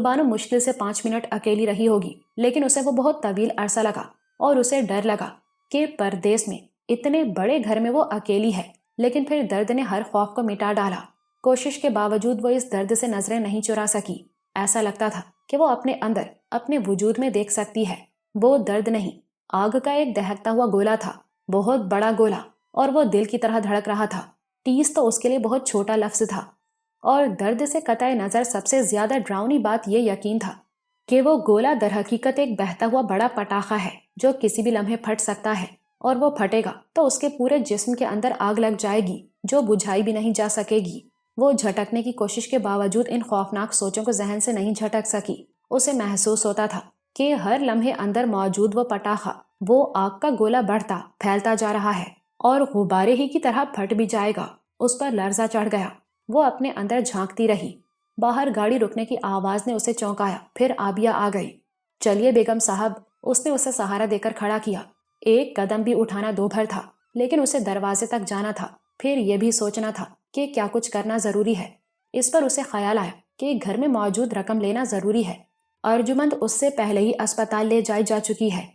بانو مشکل سے 5 منٹ اکیلی رہی ہوگی، لیکن اسے وہ بہت طویل عرصہ لگا اور اسے ڈر لگا کہ پردیس میں اتنے بڑے گھر میں وہ اکیلی ہے۔ لیکن پھر درد نے ہر خوف کو مٹا ڈالا۔ کوشش کے باوجود وہ اس درد سے نظریں نہیں چرا سکی۔ ایسا لگتا تھا کہ وہ اپنے اندر، اپنے وجود میں دیکھ سکتی ہے۔ وہ درد نہیں، آگ کا ایک دہکتا ہوا گولا تھا، بہت بڑا گولا، اور وہ دل کی طرح دھڑک رہا تھا۔ ٹیس تو اس کے لیے بہت چھوٹا لفظ تھا، اور درد سے قطع نظر سب سے زیادہ ڈراؤنی بات یہ یقین تھا کہ وہ گولا در حقیقت ایک بہتا ہوا بڑا پٹاخہ ہے جو کسی بھی لمحے پھٹ سکتا ہے، اور وہ پھٹے گا تو اس کے پورے جسم کے اندر آگ لگ جائے گی جو بجھائی بھی نہیں جا سکے گی۔ وہ جھٹکنے کی کوشش کے باوجود ان خوفناک سوچوں کو ذہن سے نہیں جھٹک سکی۔ اسے محسوس ہوتا تھا کہ ہر لمحے اندر موجود وہ پٹاخہ، وہ آگ کا گولا بڑھتا پھیلتا جا رہا ہے اور غبارے ہی کی طرح پھٹ بھی جائے گا۔ اس پر لرزہ چڑھ گیا۔ وہ اپنے اندر جھانکتی رہی۔ باہر گاڑی رکنے کی آواز نے اسے چونکایا۔ پھر آبیہ آ گئی۔ چلیے بیگم صاحب، اس نے اسے سہارا دے کر کھڑا کیا۔ ایک قدم بھی اٹھانا دوبھر تھا، لیکن اسے دروازے تک جانا تھا، پھر یہ بھی سوچنا تھا کہ کیا کچھ کرنا ضروری ہے۔ اس پر اسے خیال آیا کہ گھر میں موجود رقم لینا ضروری ہے۔ ارجمند اس سے پہلے ہی اسپتال لے جائی جا چکی ہے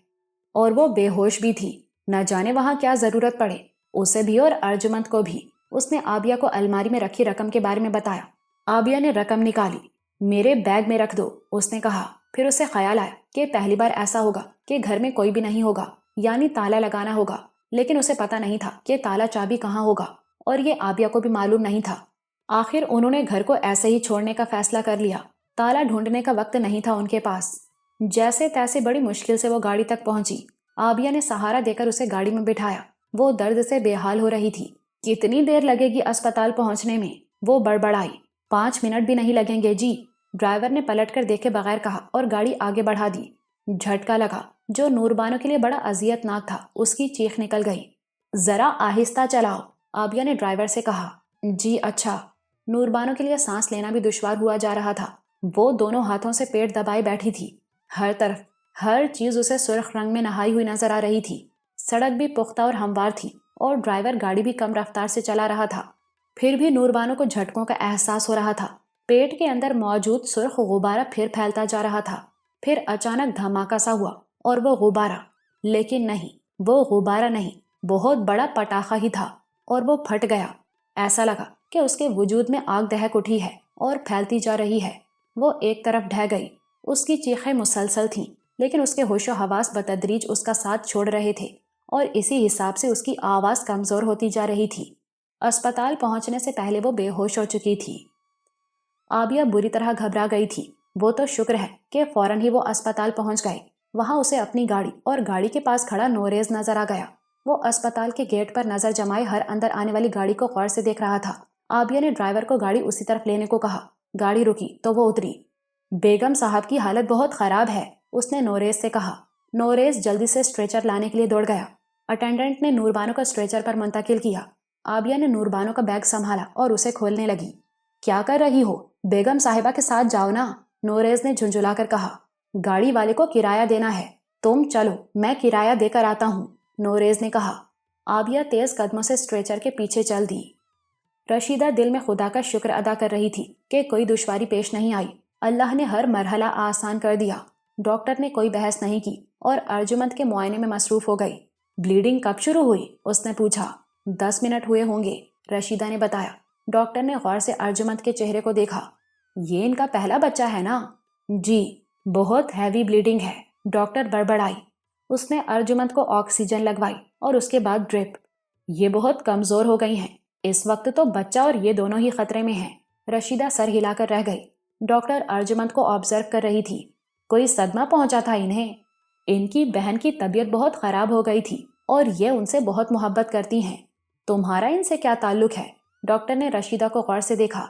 اور وہ بے ہوش بھی تھی۔ نہ جانے وہاں کیا ضرورت پڑے، اسے بھی اور ارجمند کو بھی۔ اس نے آبیہ کو الماری میں رکھی رقم کے بارے میں بتایا۔ آبیہ نے رقم نکالی۔ میرے بیگ میں رکھ دو، اس نے کہا۔ پھر اسے خیال آیا کہ پہلی بار ایسا ہوگا کہ گھر میں کوئی بھی نہیں ہوگا، یعنی تالا لگانا ہوگا، لیکن اسے پتا نہیں تھا کہ تالا چابی کہاں ہوگا، اور یہ آبیہ کو بھی معلوم نہیں تھا۔ آخر انہوں نے گھر کو ایسے ہی چھوڑنے کا فیصلہ کر لیا۔ تالا ڈھونڈنے کا وقت نہیں تھا ان کے پاس۔ جیسے تیسے بڑی مشکل سے وہ گاڑی تک پہنچی۔ آبیہ نے سہارا دے کر اسے گاڑی میں بٹھایا۔ وہ درد سے بے حال ہو رہی تھی۔ کتنی دیر لگے گی اسپتال پہنچنے میں؟ وہ بڑبڑائی۔ 5 منٹ بھی نہیں لگیں گے جی، ڈرائیور نے پلٹ کر دیکھے بغیر کہا اور گاڑی آگے بڑھا دی۔ جھٹکا لگا جو نور بانو کے لیے بڑا اذیت ناک تھا۔ اس کی چیخ نکل گئی۔ ذرا آہستہ چلاؤ، آبیہ نے ڈرائیور سے کہا۔ جی اچھا۔ نور بانو کے لیے سانس لینا بھی دشوار ہوا جا رہا تھا۔ وہ دونوں ہاتھوں سے پیٹ دبائے بیٹھی تھی۔ ہر طرف ہر چیز اسے سرخ رنگ میں نہائی ہوئی نظر آ رہی تھی۔ سڑک بھی پختہ اور ہموار تھی اور ڈرائیور گاڑی بھی کم رفتار سے چلا رہا تھا۔ پھر بھی نور بانو کو جھٹکوں کا احساس ہو رہا تھا۔ پیٹ کے اندر موجود سرخ غبارہ پھر پھیلتا جا رہا تھا۔ پھر اچانک دھماکہ سا ہوا اور وہ غبارہ، لیکن نہیں، وہ غبارہ نہیں، بہت بڑا پٹاخہ ہی تھا، اور وہ پھٹ گیا۔ ایسا لگا کہ اس کے وجود میں آگ دہک اٹھی ہے اور پھیلتی جا رہی ہے۔ وہ ایک طرف ڈھہ گئی۔ اس کی چیخیں مسلسل تھیں، لیکن اس کے ہوش و حواس بتدریج اس کا ساتھ چھوڑ رہے تھے، اور اسی حساب سے اس کی آواز کمزور ہوتی جا رہی تھی۔ اسپتال پہنچنے سے پہلے وہ بے ہوش ہو چکی تھی۔ آبیہ بری طرح گھبرا گئی تھی۔ وہ تو شکر ہے کہ فوراً ہی وہ اسپتال پہنچ گئے۔ وہاں اسے اپنی گاڑی اور گاڑی کے پاس کھڑا نوریز نظر آ گیا۔ وہ اسپتال کے گیٹ پر نظر جمائے ہر اندر آنے والی گاڑی کو غور سے دیکھ رہا تھا۔ آبیہ نے ڈرائیور کو گاڑی اسی طرف لینے کو کہا۔ گاڑی رکی تو وہ اتری۔ بیگم صاحب کی حالت بہت خراب ہے، اس نے نوریز سے کہا۔ نوریز جلدی سے اسٹریچر لانے کے لیے دوڑ گیا۔ اٹینڈنٹ نے نور بانو کو اسٹریچر پر منتقل کیا۔ آبیہ نے نور بانو کا بیگ سنبھالا اور اسے کھولنے لگی۔ کیا کر رہی ہو؟ بیگم صاحبہ کے ساتھ جاؤ نا، نوریز نے جھنجھلا کر کہا۔ گاڑی والے کو کرایہ دینا ہے، تم چلو، میں کرایہ دے کر آتا ہوں، نوریز نے کہا۔ آبیہ تیز قدموں سے اسٹریچر کے پیچھے چل دی۔ رشیدہ دل میں خدا کا شکر ادا کر رہی تھی کہ کوئی دشواری پیش نہیں آئی۔ اللہ نے ہر مرحلہ آسان کر دیا۔ ڈاکٹر نے کوئی بحث نہیں کی اور ارجمند کے معائنے میں مصروف ہو گئی۔ بلیڈنگ کب شروع ہوئی؟ اس نے پوچھا۔ 10 منٹ ہوئے ہوں گے، رشیدہ نے بتایا۔ ڈاکٹر نے غور سے ارجمند کے چہرے کو دیکھا۔ یہ ان کا پہلا بچہ ہے نا؟ جی، بہت ہیوی بلیڈنگ ہے، ڈاکٹر بڑبڑائی۔ اس نے ارجمند کو آکسیجن لگوائی اور اس کے بعد ڈرپ۔ یہ بہت کمزور ہو گئی ہیں، اس وقت تو بچہ اور یہ دونوں ہی خطرے میں ہیں۔ رشیدہ سر ہلا کر رہ گئی۔ ڈاکٹر ارجمند کو آبزرو کر رہی تھی۔ کوئی صدمہ پہنچا تھا انہیں؟ ان کی بہن کی طبیعت بہت خراب ہو گئی تھی اور یہ ان سے بہت محبت کرتی ہیں۔ تمہارا ان سے کیا تعلق ہے؟ ڈاکٹر نے رشیدہ کو غور سے دیکھا۔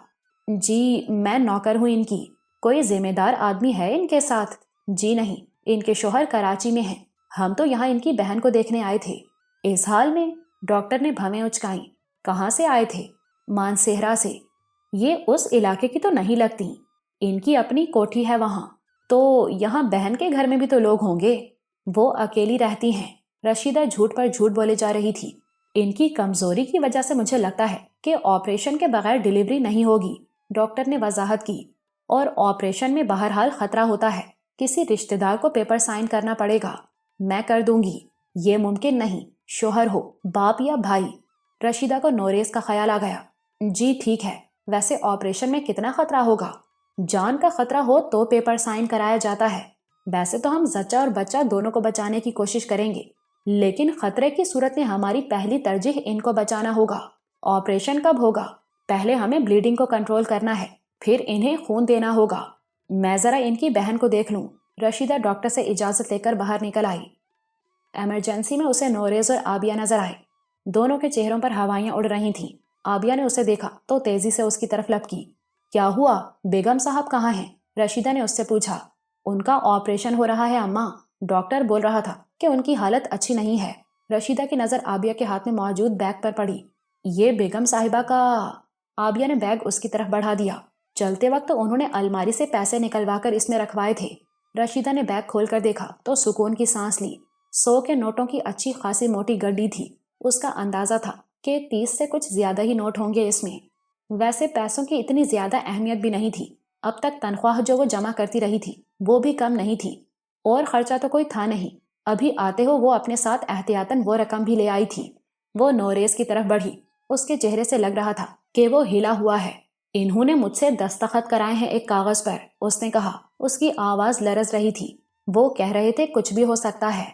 جی، میں نوکر ہوں ان کی۔ کوئی ذمہ دار آدمی ہے ان کے ساتھ؟ جی نہیں، ان کے شوہر کراچی میں ہیں، ہم تو یہاں ان کی بہن کو دیکھنے آئے تھے۔ اس حال میں؟ ڈاکٹر نے بھویں اچکائیں۔ کہاں سے آئے تھے؟ مانسہرہ سے۔ یہ اس علاقے کی تو نہیں لگتی، ان کی اپنی کوٹھی ہے وہاں۔ تو یہاں بہن کے گھر میں بھی تو لوگ ہوں گے؟ وہ اکیلی رہتی ہیں۔ رشیدہ جھوٹ پر جھوٹ بولے جا رہی تھی۔ ان کی کمزوری کی وجہ سے مجھے لگتا ہے کہ آپریشن کے بغیر ڈیلیوری نہیں ہوگی، ڈاکٹر نے وضاحت کی۔ اور آپریشن میں بہرحال خطرہ ہوتا ہے. کسی رشتہ دار کو پیپر سائن کرنا پڑے گا. میں کر دوں گی. یہ ممکن نہیں. شوہر ہو، باپ یا بھائی. رشیدہ کو نوریز کا خیال آ گیا. جی ٹھیک ہے، ویسے آپریشن میں کتنا خطرہ ہوگا؟ جان کا خطرہ ہو تو پیپر سائن کرایا جاتا ہے. ویسے تو ہم زچہ اور بچہ دونوں کو بچانے کی کوشش کریں گے، لیکن خطرے کی صورت میں ہماری پہلی ترجیح ان کو بچانا ہوگا. آپریشن کب ہوگا؟ پہلے ہمیں بلیڈنگ کو کنٹرول کرنا ہے، پھر انہیں خون دینا ہوگا. میں ذرا ان کی بہن کو دیکھ لوں. رشیدہ ڈاکٹر سے اجازت لے کر باہر نکل آئی. ایمرجنسی میں اسے نوریز اور عابیہ نظر آئے. دونوں کے چہروں پر ہوائیاں اڑ رہی تھیں. عابیہ نے اسے دیکھا تو تیزی سے اس کی طرف لپکی. کیا ہوا؟ بیگم صاحب کہاں ہیں؟ رشیدہ نے اس سے پوچھا. ان کا آپریشن ہو رہا ہے اماں. ڈاکٹر بول رہا تھا کہ ان کی حالت اچھی نہیں ہے. رشیدہ کی نظر عابیہ کے ہاتھ میں موجود بیگ پر پڑی. یہ بیگم صاحبہ کا؟ عابیہ نے بیگ اس کی طرف بڑھا دیا. چلتے وقت انہوں نے الماری سے پیسے نکلوا کر اس میں رکھوائے تھے. رشیدہ نے بیگ کھول کر دیکھا تو سکون کی سانس لی. 100 کے نوٹوں کی اچھی خاصی موٹی گڈی تھی. اس کا اندازہ تھا کہ 30 سے کچھ زیادہ ہی نوٹ ہوں گے اس میں. ویسے پیسوں کی اتنی زیادہ اہمیت بھی نہیں تھی. اب تک تنخواہ جو وہ جمع کرتی رہی تھی وہ بھی کم نہیں تھی، اور خرچہ تو کوئی تھا نہیں. ابھی آتے ہو وہ اپنے ساتھ احتیاطاً وہ رقم بھی لے آئی تھی. وہ نوریز کی طرف بڑھی. اس کے چہرے سے لگ رہا تھا کہ وہ ہلا ہوا ہے. انہوں نے مجھ سے دستخط کرائے ہیں ایک کاغذ پر، اس نے کہا. اس کی آواز لرز رہی تھی. وہ کہہ رہے تھے کچھ بھی ہو سکتا ہے.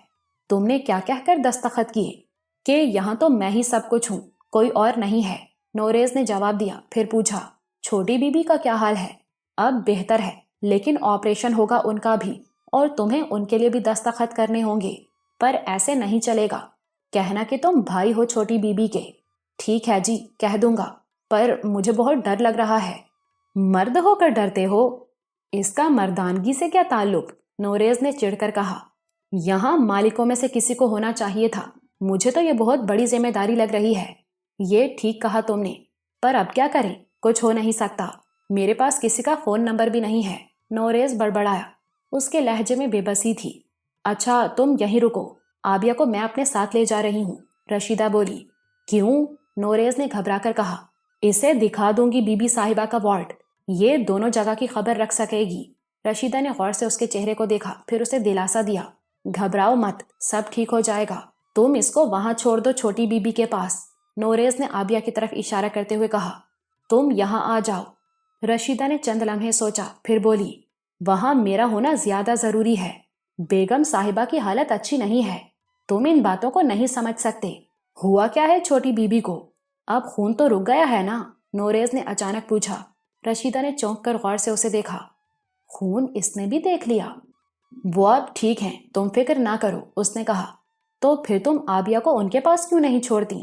تم نے کیا کہہ کر دستخط کیے؟ کہ یہاں تو میں ہی سب کچھ ہوں، کوئی اور نہیں ہے. نوریز نے جواب دیا. پھر پوچھا چھوٹی بی بی کا کیا حال ہے؟ اب بہتر ہے، لیکن آپریشن ہوگا ان کا بھی، اور تمہیں ان کے لیے بھی دستخط کرنے ہوں گے. پر ایسے نہیں چلے گا. کہنا کہ تم بھائی ہو چھوٹی بی بی کے. ٹھیک ہے جی، کہہ دوں گا، پر مجھے بہت ڈر لگ رہا ہے. مرد ہو کر ڈرتے ہو؟ اس کا مردانگی سے کیا تعلق؟ نوریز نے چڑھ کر کہا. یہاں مالکوں میں سے کسی کو ہونا چاہیے تھا. مجھے تو یہ بہت بڑی ذمہ داری لگ رہی ہے. یہ ٹھیک کہا تم نے، پر اب کیا کریں؟ کچھ ہو نہیں سکتا. میرے پاس کسی کا فون نمبر بھی نہیں ہے. نوریز بڑبڑایا. اس کے لہجے میں بے بسی تھی. اچھا تم یہیں رکو، عابیہ کو میں اپنے ساتھ لے جا رہی ہوں. رشیدہ بولی. کیوں؟ نوریز نے گھبرا کر کہا. اسے دکھا دوں گی بی بی صاحبہ کا وارڈ. یہ دونوں جگہ کی خبر رکھ سکے گی. رشیدہ نے غور سے اس کے چہرے کو دیکھا، پھر اسے دلاسا دیا. گھبراؤ مت، سب ٹھیک ہو جائے گا. تم اس کو وہاں چھوڑ دو چھوٹی بی بی کے پاس. نوریز نے عابیہ کی طرف اشارہ کرتے ہوئے کہا. تم یہاں آ جاؤ. رشیدہ نے چند لمحے سوچا، پھر بولی. وہاں میرا ہونا زیادہ ضروری ہے. بیگم صاحبہ کی حالت اچھی نہیں ہے. تم ان باتوں کو نہیں سمجھ سکتے. ہوا کیا ہے چھوٹی بی بی کو؟ اب خون تو رک گیا ہے نا؟ نوریز نے اچانک پوچھا. رشیدہ نے چونک کر غور سے اسے دیکھا. خون اس نے بھی دیکھ لیا؟ وہ اب ٹھیک ہیں، تم فکر نہ کرو، اس نے کہا. تو پھر تم عابیہ کو ان کے پاس کیوں نہیں چھوڑتی؟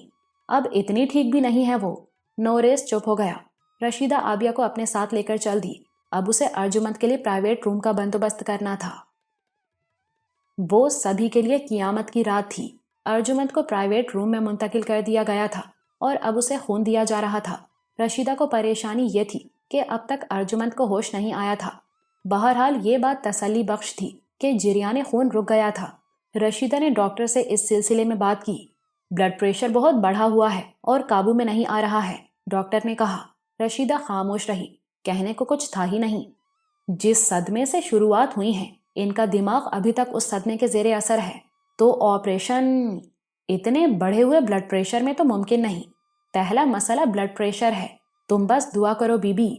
اب اتنی ٹھیک بھی نہیں ہے وہ. نوریز چپ ہو گیا. رشیدہ عابیہ کو اپنے ساتھ لے کر چل دی. اب اسے ارجمند کے لیے پرائیویٹ روم کا بندوبست کرنا تھا. وہ سبھی کے لیے قیامت کی رات تھی. ارجمند کو پرائیویٹ روم میں منتقل کر دیا گیا تھا اور اب اسے خون دیا جا رہا تھا. رشیدہ کو پریشانی یہ تھی کہ اب تک ارجمند کو ہوش نہیں آیا تھا. بہرحال یہ بات تسلی بخش تھی کہ جریان خون رک گیا تھا. رشیدہ نے ڈاکٹر سے اس سلسلے میں بات کی. بلڈ پریشر بہت بڑھا ہوا ہے اور قابو میں نہیں آ رہا ہے، ڈاکٹر نے کہا. رشیدہ خاموش رہی. کہنے کو کچھ تھا ہی نہیں. جس صدمے سے شروعات ہوئی ہیں، ان کا دماغ ابھی تک اس صدمے کے زیر اثر ہے. تو آپریشن اتنے بڑھے ہوئے بلڈ پریشر میں تو ممکن نہیں. پہلا مسئلہ بلڈ پریشر ہے. تم بس دعا کرو بی بی.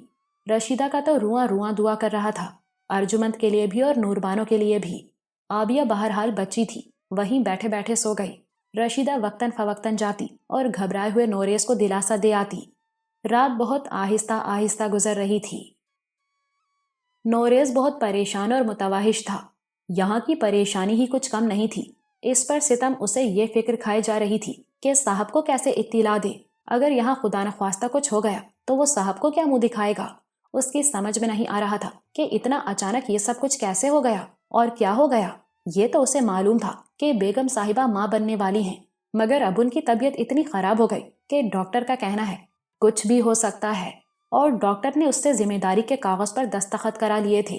رشیدہ کا تو رواں رواں دعا کر رہا تھا، ارجمند کے لیے بھی اور نوربانو کے لیے بھی. عابیہ بہرحال بچی تھی، وہیں بیٹھے بیٹھے سو گئی. رشیدہ وقتاً فوقتاً جاتی اور گھبرائے ہوئے نوریز کو دلاسا دے آتی. رات بہت آہستہ آہستہ گزر رہی تھی. نوریز بہت پریشان اور متوحش تھا. یہاں کی پریشانی ہی کچھ کم نہیں تھی. اس پر ستم اسے یہ فکر کھائے جا رہی تھی کہ صاحب کو کیسے اطلاع دے. اگر یہاں خدا نخواستہ کچھ ہو گیا تو وہ صاحب کو کیا منہ دکھائے گا؟ اس کی سمجھ میں نہیں آ رہا تھا کہ اتنا اچانک یہ سب کچھ کیسے ہو گیا اور کیا ہو گیا. یہ تو اسے معلوم تھا کہ بیگم صاحبہ ماں بننے والی ہیں، مگر اب ان کی طبیعت اتنی خراب ہو گئی کہ ڈاکٹر کا کہنا ہے کچھ بھی ہو سکتا ہے، اور ڈاکٹر نے اس سے ذمہ داری کے کاغذ پر دستخط کرا لیے تھے.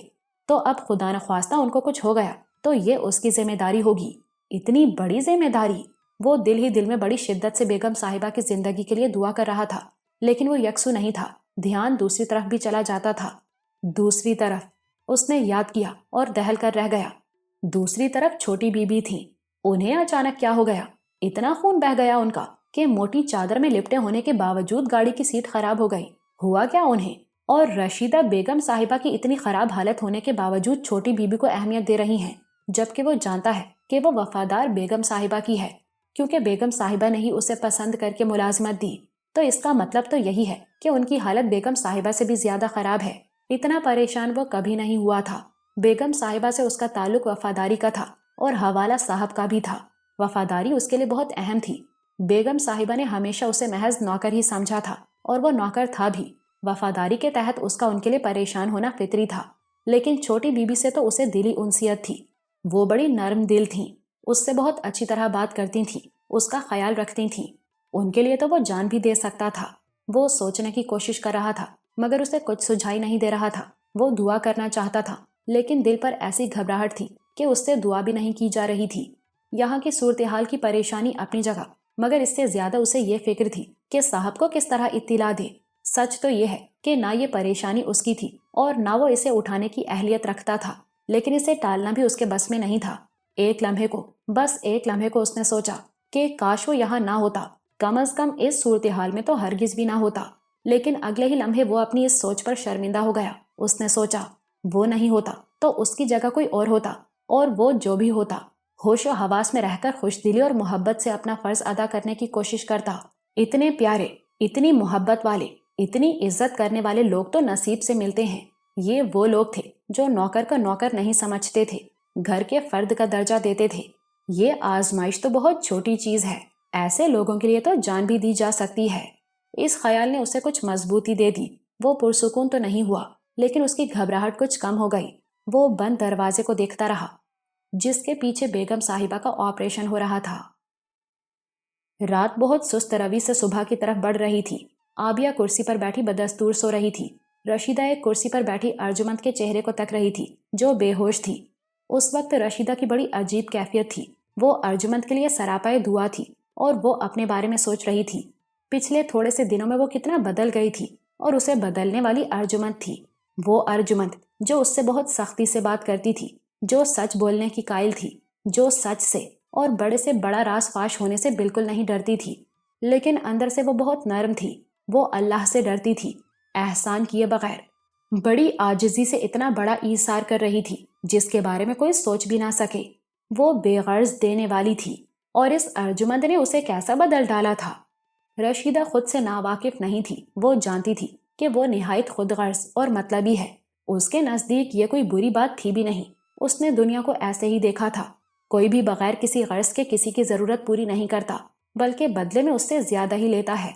تو اب خدا نخواستہ ان کو کچھ ہو گیا تو یہ اس کی ذمہ داری ہوگی. اتنی بڑی ذمہ داری. وہ دل ہی دل میں بڑی شدت سے بیگم صاحبہ کی زندگی کے لیے دعا کر رہا تھا، لیکن وہ یکسو نہیں تھا. دھیان دوسری طرف بھی چلا جاتا تھا. دوسری طرف اس نے یاد کیا اور دہل کر رہ گیا۔ دوسری طرف چھوٹی بیوی تھی، انہیں اچانک کیا ہو گیا؟ اتنا خون بہہ گیا ان کا کہ موٹی چادر میں لپٹے ہونے کے باوجود گاڑی کی سیٹ خراب ہو گئی۔ ہوا کیا انہیں؟ اور رشیدہ بیگم صاحبہ کی اتنی خراب حالت ہونے کے باوجود چھوٹی بیوی کو اہمیت دے رہی ہیں، جبکہ وہ جانتا ہے کہ وہ وفادار بیگم صاحبہ کی ہے، کیونکہ بیگم صاحبہ نے ہی اسے پسند کر کے ملازمت دی۔ تو اس کا مطلب تو یہی ہے کہ ان کی حالت بیگم صاحبہ سے بھی زیادہ خراب ہے۔ اتنا پریشان وہ کبھی نہیں ہوا تھا۔ بیگم صاحبہ سے اس کا تعلق وفاداری کا تھا اور حوالہ صاحب کا بھی تھا۔ وفاداری اس کے لیے بہت اہم تھی۔ بیگم صاحبہ نے ہمیشہ اسے محض نوکر ہی سمجھا تھا، اور وہ نوکر تھا بھی۔ وفاداری کے تحت اس کا ان کے لیے پریشان ہونا فطری تھا، لیکن چھوٹی بیوی سے تو اسے دلی انسیت تھی۔ وہ بڑی نرم دل تھیں، اس سے بہت اچھی طرح بات کرتی تھیں، اس کا خیال رکھتی تھیں۔ ان کے لیے تو وہ جان بھی دے سکتا تھا۔ وہ سوچنے کی کوشش کر رہا تھا، مگر اسے کچھ سجھائی نہیں دے رہا تھا۔ وہ دعا کرنا چاہتا تھا، لیکن دل پر ایسی گھبراہٹ تھی کہ اس سے دعا بھی نہیں کی جا رہی تھی۔ یہاں کی صورتحال کی پریشانی اپنی جگہ، مگر اس سے زیادہ اسے یہ فکر تھی کہ صاحب کو کس طرح اطلاع دے۔ سچ تو یہ ہے کہ نہ یہ پریشانی اس کی تھی اور نہ وہ اسے اٹھانے کی اہلیت رکھتا تھا، لیکن اسے ٹالنا بھی اس کے بس میں نہیں تھا۔ ایک لمحے کو، بس ایک لمحے کو اس نے سوچا کہ کاش وہ یہاں نہ ہوتا، کم از کم اس صورتحال میں تو ہرگز بھی نہ ہوتا۔ لیکن اگلے ہی لمحے وہ اپنی اس سوچ پر شرمندہ ہو گیا۔ اس نے سوچا وہ نہیں ہوتا تو اس کی جگہ کوئی اور ہوتا، اور وہ جو بھی ہوتا ہوش و حواس میں رہ کر خوش دلی اور محبت سے اپنا فرض ادا کرنے کی کوشش کرتا۔ اتنے پیارے، اتنی محبت والے، اتنی عزت کرنے والے لوگ تو نصیب سے ملتے ہیں۔ یہ وہ لوگ تھے جو نوکر کا نوکر نہیں سمجھتے تھے، گھر کے فرد کا درجہ دیتے تھے۔ یہ آزمائش تو بہت چھوٹی چیز ہے، ایسے لوگوں کے لیے تو جان بھی دی جا سکتی ہے۔ اس خیال نے اسے کچھ مضبوطی دے دی۔ وہ پرسکون تو نہیں ہوا، لیکن اس کی گھبراہٹ کچھ کم ہو گئی۔ وہ بند دروازے کو دیکھتا رہا، جس کے پیچھے بیگم صاحبہ کا آپریشن ہو رہا تھا۔ رات بہت سست روی سے صبح کی طرف بڑھ رہی تھی۔ آبیہ کرسی پر بیٹھی بدستور سو رہی تھی۔ رشیدہ ایک کرسی پر بیٹھی ارجمند کے چہرے کو تک رہی تھی، جو بے ہوش تھی۔ اس وقت رشیدہ کی بڑی عجیب کیفیت تھی۔ وہ ارجمند کے لیے سراپائے دعا تھی، اور وہ اپنے بارے میں سوچ رہی تھی۔ پچھلے تھوڑے سے دنوں میں وہ کتنا بدل گئی تھی، اور اسے بدلنے والی ارجمند تھی۔ وہ ارجمند جو اس سے بہت سختی سے بات کرتی تھی، جو سچ بولنے کی قائل تھی، جو سچ سے اور بڑے سے بڑا راز فاش ہونے سے بالکل نہیں ڈرتی تھی، لیکن اندر سے وہ بہت نرم تھی۔ وہ اللہ سے ڈرتی تھی، احسان کیے بغیر بڑی عاجزی سے اتنا بڑا ایثار کر رہی تھی جس کے بارے میں کوئی سوچ بھی نہ سکے۔ وہ بے غرض دینے والی تھی، اور اس ارجمند نے اسے کیسا بدل ڈالا تھا۔ رشیدہ خود سے ناواقف نہیں تھی۔ وہ جانتی تھی کہ وہ نہایت خود غرض اور مطلبی ہے۔ اس کے نزدیک یہ کوئی بری بات تھی بھی نہیں۔ اس نے دنیا کو ایسے ہی دیکھا تھا، کوئی بھی بغیر کسی غرض کے کسی کی ضرورت پوری نہیں کرتا، بلکہ بدلے میں اس سے زیادہ ہی لیتا ہے۔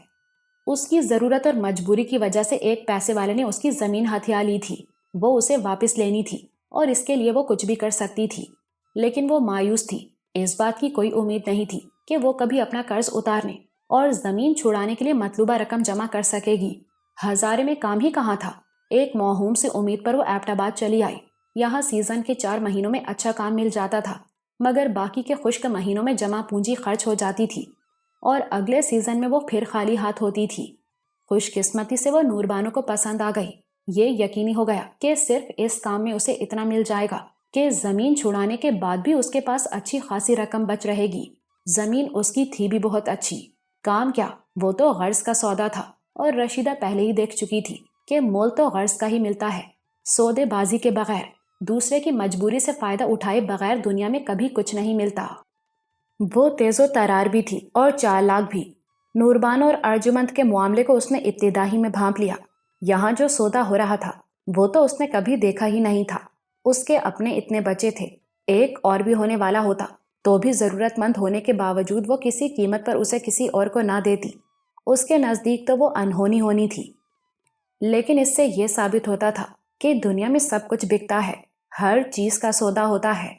اس کی ضرورت اور مجبوری کی وجہ سے ایک پیسے والے نے اس کی زمین ہتھیا لی تھی۔ وہ اسے واپس لینی تھی، اور اس کے لیے وہ کچھ بھی کر سکتی تھی، لیکن وہ مایوس تھی۔ اس بات کی کوئی امید نہیں تھی کہ وہ کبھی اپنا قرض اتارنے اور زمین چھڑانے کے لیے مطلوبہ رقم جمع کر سکے گی۔ ہزارے میں کام ہی کہاں تھا۔ ایک موہوم سے امید پر وہ ایبٹ آباد چلی آئی۔ یہاں سیزن کے 4 مہینوں میں اچھا کام مل جاتا تھا، مگر باقی کے خشک مہینوں میں جمع پونجی خرچ ہو جاتی تھی، اور اگلے سیزن میں وہ پھر خالی ہاتھ ہوتی تھی۔ خوش قسمتی سے وہ نور بانو کو پسند آ گئی۔ یہ یقینی ہو گیا کہ صرف اس کام میں اسے اتنا مل جائے گا کہ زمین چھڑانے کے بعد بھی اس کے پاس اچھی خاصی رقم بچ رہے گی۔ زمین اس کی تھی بھی بہت اچھی، کام کیا، وہ تو غرض کا سودا تھا، اور رشیدہ پہلے ہی دیکھ چکی تھی کہ مول تو غرض کا ہی ملتا ہے۔ سودے بازی کے بغیر، دوسرے کی مجبوری سے فائدہ اٹھائے بغیر دنیا میں کبھی کچھ نہیں ملتا۔ وہ تیز و ترار بھی تھی اور چالاک بھی۔ نوربانو اور ارجمند کے معاملے کو اس نے ابتدا ہی میں بھانپ لیا۔ یہاں جو سودا ہو رہا تھا وہ تو اس نے کبھی دیکھا ہی نہیں تھا۔ اس کے اپنے اتنے بچے تھے، ایک اور بھی ہونے والا ہوتا تو بھی ضرورت مند ہونے کے باوجود وہ کسی قیمت پر اسے کسی اور کو نہ دیتی۔ اس کے نزدیک تو وہ انہونی ہونی تھی، لیکن اس سے یہ ثابت ہوتا تھا کہ دنیا میں سب کچھ بکتا ہے، ہر چیز کا سودا ہوتا ہے۔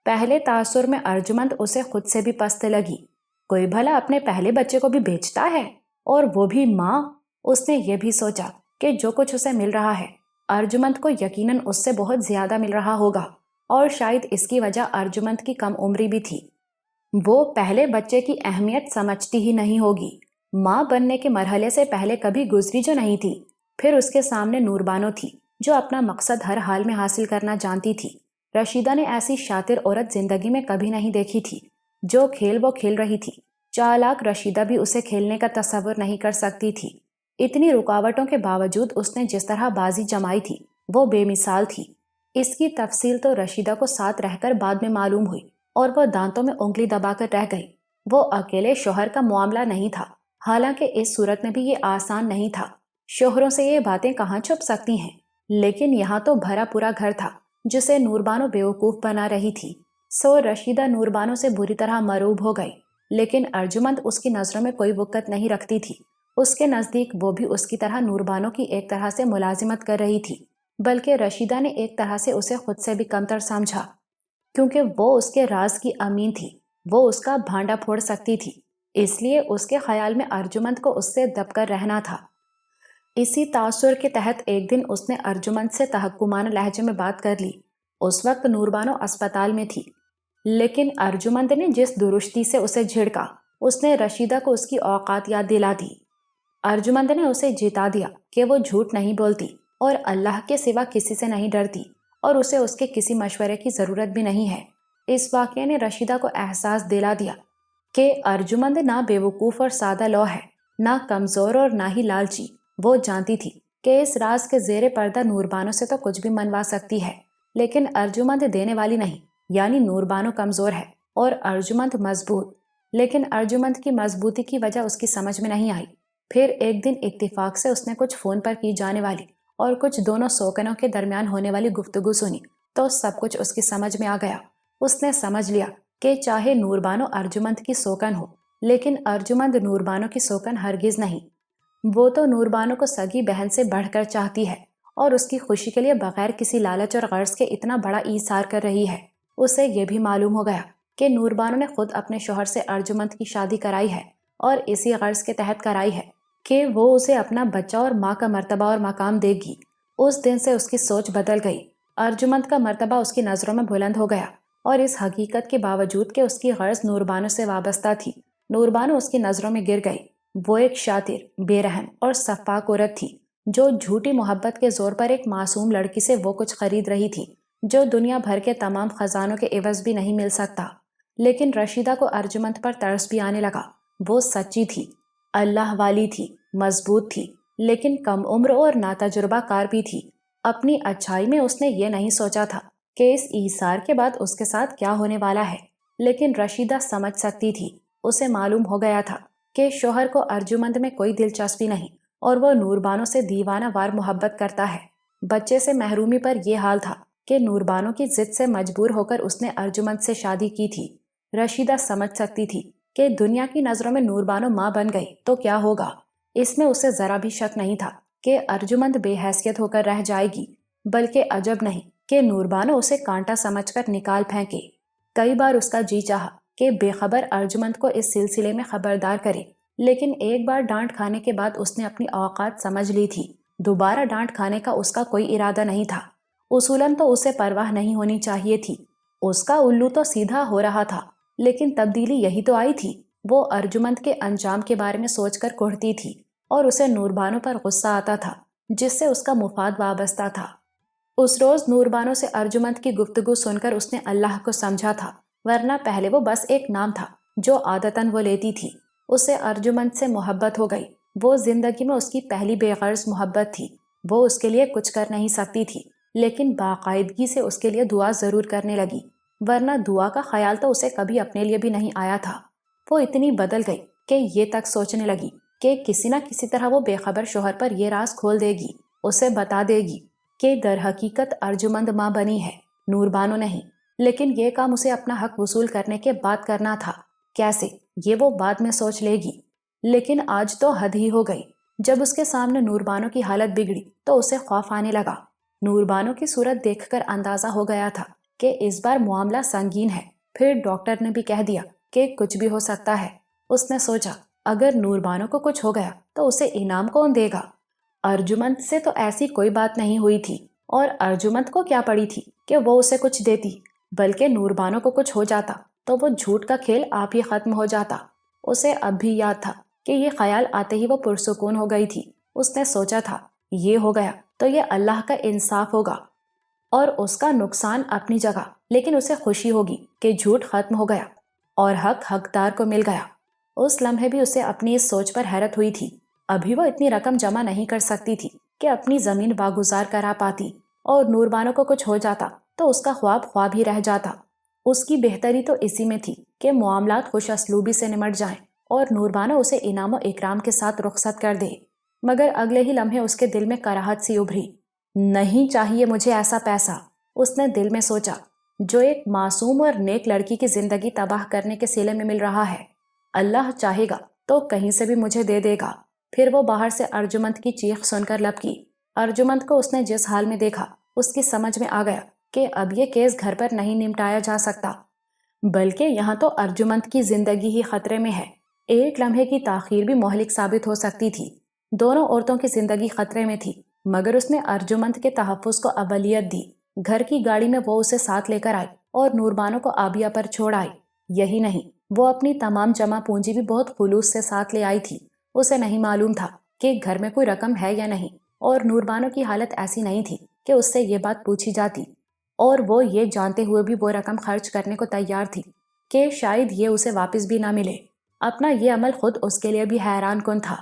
پہلے تاثر میں ارجمند اسے خود سے بھی پست لگی۔ کوئی بھلا اپنے پہلے بچے کو بھی بیچتا ہے، اور وہ بھی ماں؟ اس نے یہ بھی سوچا کہ جو کچھ اسے مل رہا ہے ارجمند کو یقیناً اس سے بہت زیادہ مل رہا ہوگا، اور شاید اس کی وجہ ارجمند کی کم عمری بھی تھی۔ وہ پہلے بچے کی اہمیت سمجھتی ہی نہیں ہوگی۔ ماں بننے کے مرحلے سے پہلے کبھی گزری جو نہیں تھی۔ پھر اس کے سامنے نوربانو تھی، جو اپنا مقصد ہر حال میں حاصل کرنا جانتی تھی۔ رشیدہ نے ایسی شاطر عورت زندگی میں کبھی نہیں دیکھی تھی۔ جو کھیل وہ کھیل رہی تھی، چالاک رشیدہ بھی اسے کھیلنے کا تصور نہیں کر سکتی تھی۔ اتنی رکاوٹوں کے باوجود اس نے جس طرح بازی جمائی تھی وہ بے مثال تھی۔ اس کی تفصیل تو رشیدہ کو ساتھ رہ کر بعد میں معلوم ہوئی اور وہ دانتوں میں انگلی دبا کر رہ گئی۔ وہ اکیلے شوہر کا معاملہ نہیں تھا، حالانکہ اس صورت میں بھی یہ آسان نہیں تھا۔ شوہروں سے یہ باتیں کہاں چھپ سکتی ہیں، لیکن یہاں تو بھرا پورا گھر تھا جسے نوربانو بیوقوف بنا رہی تھی۔ سو رشیدہ نوربانو سے بری طرح مرعوب ہو گئی، لیکن ارجمند اس کی نظروں میں کوئی وقت نہیں رکھتی تھی۔ اس کے نزدیک وہ بھی اس کی طرح نوربانو کی ایک طرح سے ملازمت کر رہی تھی، بلکہ رشیدہ نے ایک طرح سے اسے خود سے بھی کمتر سمجھا، کیونکہ وہ اس کے راز کی امین تھی۔ وہ اس کا بھانڈا پھوڑ سکتی تھی، اس لیے اس کے خیال میں ارجمند کو اس سے دب کر رہنا تھا۔ اسی تاثر کے تحت ایک دن اس نے ارجمند سے تحکمانہ لہجے میں بات کر لی۔ اس وقت نوربانو اسپتال میں تھی، لیکن ارجمند نے جس درستی سے اسے جھڑکا، اس نے رشیدہ کو اس کی اوقات یاد دلا دی۔ ارجمند نے اسے جتا دیا کہ وہ جھوٹ نہیں بولتی اور اللہ کے سوا کسی سے نہیں ڈرتی، اور اسے اس کے کسی مشورے کی ضرورت بھی نہیں ہے۔ اس واقعے نے رشیدہ کو احساس دلا دیا کہ ارجمند نہ بیوقوف اور سادہ لو ہے، نہ کمزور اور نہ ہی لالچی۔ وہ جانتی تھی کہ اس راز کے زیر پردہ نوربانو سے تو کچھ بھی منوا سکتی ہے، لیکن ارجمند دینے والی نہیں، یعنی نوربانو کمزور ہے اور ارجمند مضبوط۔ لیکن ارجمند کی مضبوطی کی وجہ اس کی سمجھ میں نہیں آئی۔ پھر ایک دن اتفاق سے اس نے کچھ فون پر کی جانے والی اور کچھ دونوں سوکنوں کے درمیان ہونے والی گفتگو سنی تو سب کچھ اس کی سمجھ میں آ گیا۔ اس نے سمجھ لیا کہ چاہے نوربانو ارجمند کی سوکن ہو، لیکن ارجمند نوربانو کی سوکن ہرگز نہیں۔ وہ تو نوربانو کو سگی بہن سے بڑھ کر چاہتی ہے اور اس کی خوشی کے لیے بغیر کسی لالچ اور غرض کے اتنا بڑا ایثار کر رہی ہے۔ اسے یہ بھی معلوم ہو گیا کہ نوربانو نے خود اپنے شوہر سے ارجمند کی شادی کرائی ہے اور اسی غرض کے تحت کرائی ہے کہ وہ اسے اپنا بچہ اور ماں کا مرتبہ اور مقام دے گی۔ اس دن سے اس کی سوچ بدل گئی۔ ارجمند کا مرتبہ اس کی نظروں میں بلند ہو گیا، اور اس حقیقت کے باوجود کہ اس کی غرض نوربانو سے وابستہ تھی، نوربانو اس کی نظروں میں گر گئی۔ وہ ایک شاطر، بے رحم اور سفاک عورت تھی جو جھوٹی محبت کے زور پر ایک معصوم لڑکی سے وہ کچھ خرید رہی تھی جو دنیا بھر کے تمام خزانوں کے عوض بھی نہیں مل سکتا۔ لیکن رشیدہ کو ارجمند پر ترس بھی آنے لگا۔ وہ سچی تھی، اللہ والی تھی، مضبوط تھی، لیکن کم عمر اور ناتجربہ کار بھی تھی۔ اپنی اچھائی میں اس نے یہ نہیں سوچا تھا کہ اس ایثار کے بعد اس کے ساتھ کیا ہونے والا ہے، لیکن رشیدہ سمجھ سکتی تھی۔ اسے معلوم ہو گیا تھا کہ شوہر کو ارجمند میں کوئی دلچسپی نہیں اور وہ نوربانو سے دیوانہ وار محبت کرتا ہے۔ بچے سے محرومی پر یہ حال تھا کہ نوربانو کی ضد سے مجبور ہو کر اس نے ارجمند سے شادی کی تھی۔ رشیدہ سمجھ سکتی تھی کہ دنیا کی نظروں میں نوربانو ماں بن گئی تو کیا ہوگا۔ اس میں اسے ذرا بھی شک نہیں تھا کہ ارجمند بے حیثیت ہو کر رہ جائے گی، بلکہ عجب نہیں کہ نوربانو اسے کانٹا سمجھ کر نکال پھینکے۔ کئی بار اس کا جی چاہا کہ بے خبر ارجمند کو اس سلسلے میں خبردار کرے، لیکن ایک بار ڈانٹ کھانے کے بعد اس نے اپنی اوقات سمجھ لی تھی۔ دوبارہ ڈانٹ کھانے کا اس کا کوئی ارادہ نہیں تھا۔ اصولاً تو اسے پرواہ نہیں ہونی چاہیے تھی، اس کا الو تو سیدھا ہو رہا تھا، لیکن تبدیلی یہی تو آئی تھی۔ وہ ارجمند کے انجام کے بارے میں سوچ کر کوڑھتی تھی اور اسے نوربانو پر غصہ آتا تھا جس سے اس کا مفاد وابستہ تھا۔ اس روز نوربانو سے ارجمند کی گفتگو سن کر اس نے اللہ کو سمجھا تھا، ورنہ پہلے وہ بس ایک نام تھا جو عادتاً وہ لیتی تھی۔ اسے ارجمند سے محبت ہو گئی۔ وہ زندگی میں اس کی پہلی بے غرض محبت تھی۔ وہ اس کے لیے کچھ کر نہیں سکتی تھی، لیکن باقاعدگی سے اس کے لیے دعا ضرور کرنے لگی، ورنہ دعا کا خیال تو اسے کبھی اپنے لیے بھی نہیں آیا تھا۔ وہ اتنی بدل گئی کہ یہ تک سوچنے لگی کہ کسی نہ کسی طرح وہ بے خبر شوہر پر یہ راز کھول دے گی، اسے بتا دے گی کہ در حقیقت ارجمند ماں بنی ہے، نوربانو نہیں۔ لیکن یہ کام اسے اپنا حق وصول کرنے کے بعد کرنا تھا۔ کیسے، یہ وہ بعد میں سوچ لے گی، لیکن آج تو حد ہی ہو گئی۔ جب اس کے سامنے نوربانو کی حالت بگڑی تو اسے خوف آنے لگا۔ نوربانو کی صورت دیکھ کر اندازہ ہو گیا تھا کہ اس بار معاملہ سنگین ہے۔ پھر ڈاکٹر نے بھی کہہ دیا کہ کچھ بھی ہو سکتا ہے۔ اس نے سوچا اگر نوربانو کو کچھ ہو گیا تو اسے انعام کون دے گا؟ ارجمند سے تو ایسی کوئی بات نہیں ہوئی تھی، اور ارجمند کو کیا پڑی تھی کہ وہ اسے کچھ دیتی، بلکہ نوربانو کو کچھ ہو جاتا تو وہ جھوٹ کا کھیل آپ ہی ختم ہو جاتا۔ اسے اب بھی یاد تھا کہ یہ خیال آتے ہی وہ پرسکون ہو گئی تھی۔ اس نے سوچا تھا یہ ہو گیا تو یہ اللہ کا انصاف ہوگا اور اس کا نقصان اپنی جگہ، لیکن اسے خوشی ہوگی کہ جھوٹ ختم ہو گیا اور حق حقدار کو مل گیا۔ اس لمحے بھی اسے اپنی اس سوچ پر حیرت ہوئی تھی۔ ابھی وہ اتنی رقم جمع نہیں کر سکتی تھی کہ اپنی زمین واگزار کرا پاتی، اور نوربانو کو کچھ ہو جاتا تو اس کا خواب خواب ہی رہ جاتا۔ اس کی بہتری تو اسی میں تھی کہ معاملات خوش اسلوبی سے نمٹ جائیں اور نوربانو اسے انعام و اکرام کے ساتھ رخصت کر دے۔ مگر اگلے ہی لمحے اس کے دل میں کراہت سی ابھری۔ نہیں چاہیے مجھے ایسا پیسہ، اس نے دل میں سوچا، جو ایک معصوم اور نیک لڑکی کی زندگی تباہ کرنے کے صلے میں مل رہا ہے۔ اللہ چاہے گا تو کہیں سے بھی مجھے دے دے گا۔ پھر وہ باہر سے ارجمند کی چیخ سن کر لپکی۔ ارجمند کو اس نے جس حال میں دیکھا، اس کی سمجھ میں آ گیا کہ اب یہ کیس گھر پر نہیں نمٹایا جا سکتا، بلکہ یہاں تو ارجمند کی زندگی ہی خطرے میں ہے۔ ایک لمحے کی تاخیر بھی مہلک ثابت ہو سکتی تھی۔ دونوں عورتوں کی زندگی خطرے میں تھی، مگر اس نے ارجمند کے تحفظ کو اولیت دی۔ گھر کی گاڑی میں وہ اسے ساتھ لے کر آئی اور نوربانو کو آبیہ پر چھوڑ آئی۔ یہی نہیں، وہ اپنی تمام جمع پونجی بھی بہت خلوص سے ساتھ لے آئی تھی۔ اسے نہیں معلوم تھا کہ گھر میں کوئی رقم ہے یا نہیں، اور نوربانو کی حالت ایسی نہیں تھی کہ اس سے یہ بات پوچھی جاتی، اور وہ یہ جانتے ہوئے بھی وہ رقم خرچ کرنے کو تیار تھی کہ شاید یہ اسے واپس بھی نہ ملے۔ اپنا یہ عمل خود اس کے لیے بھی حیران کن تھا،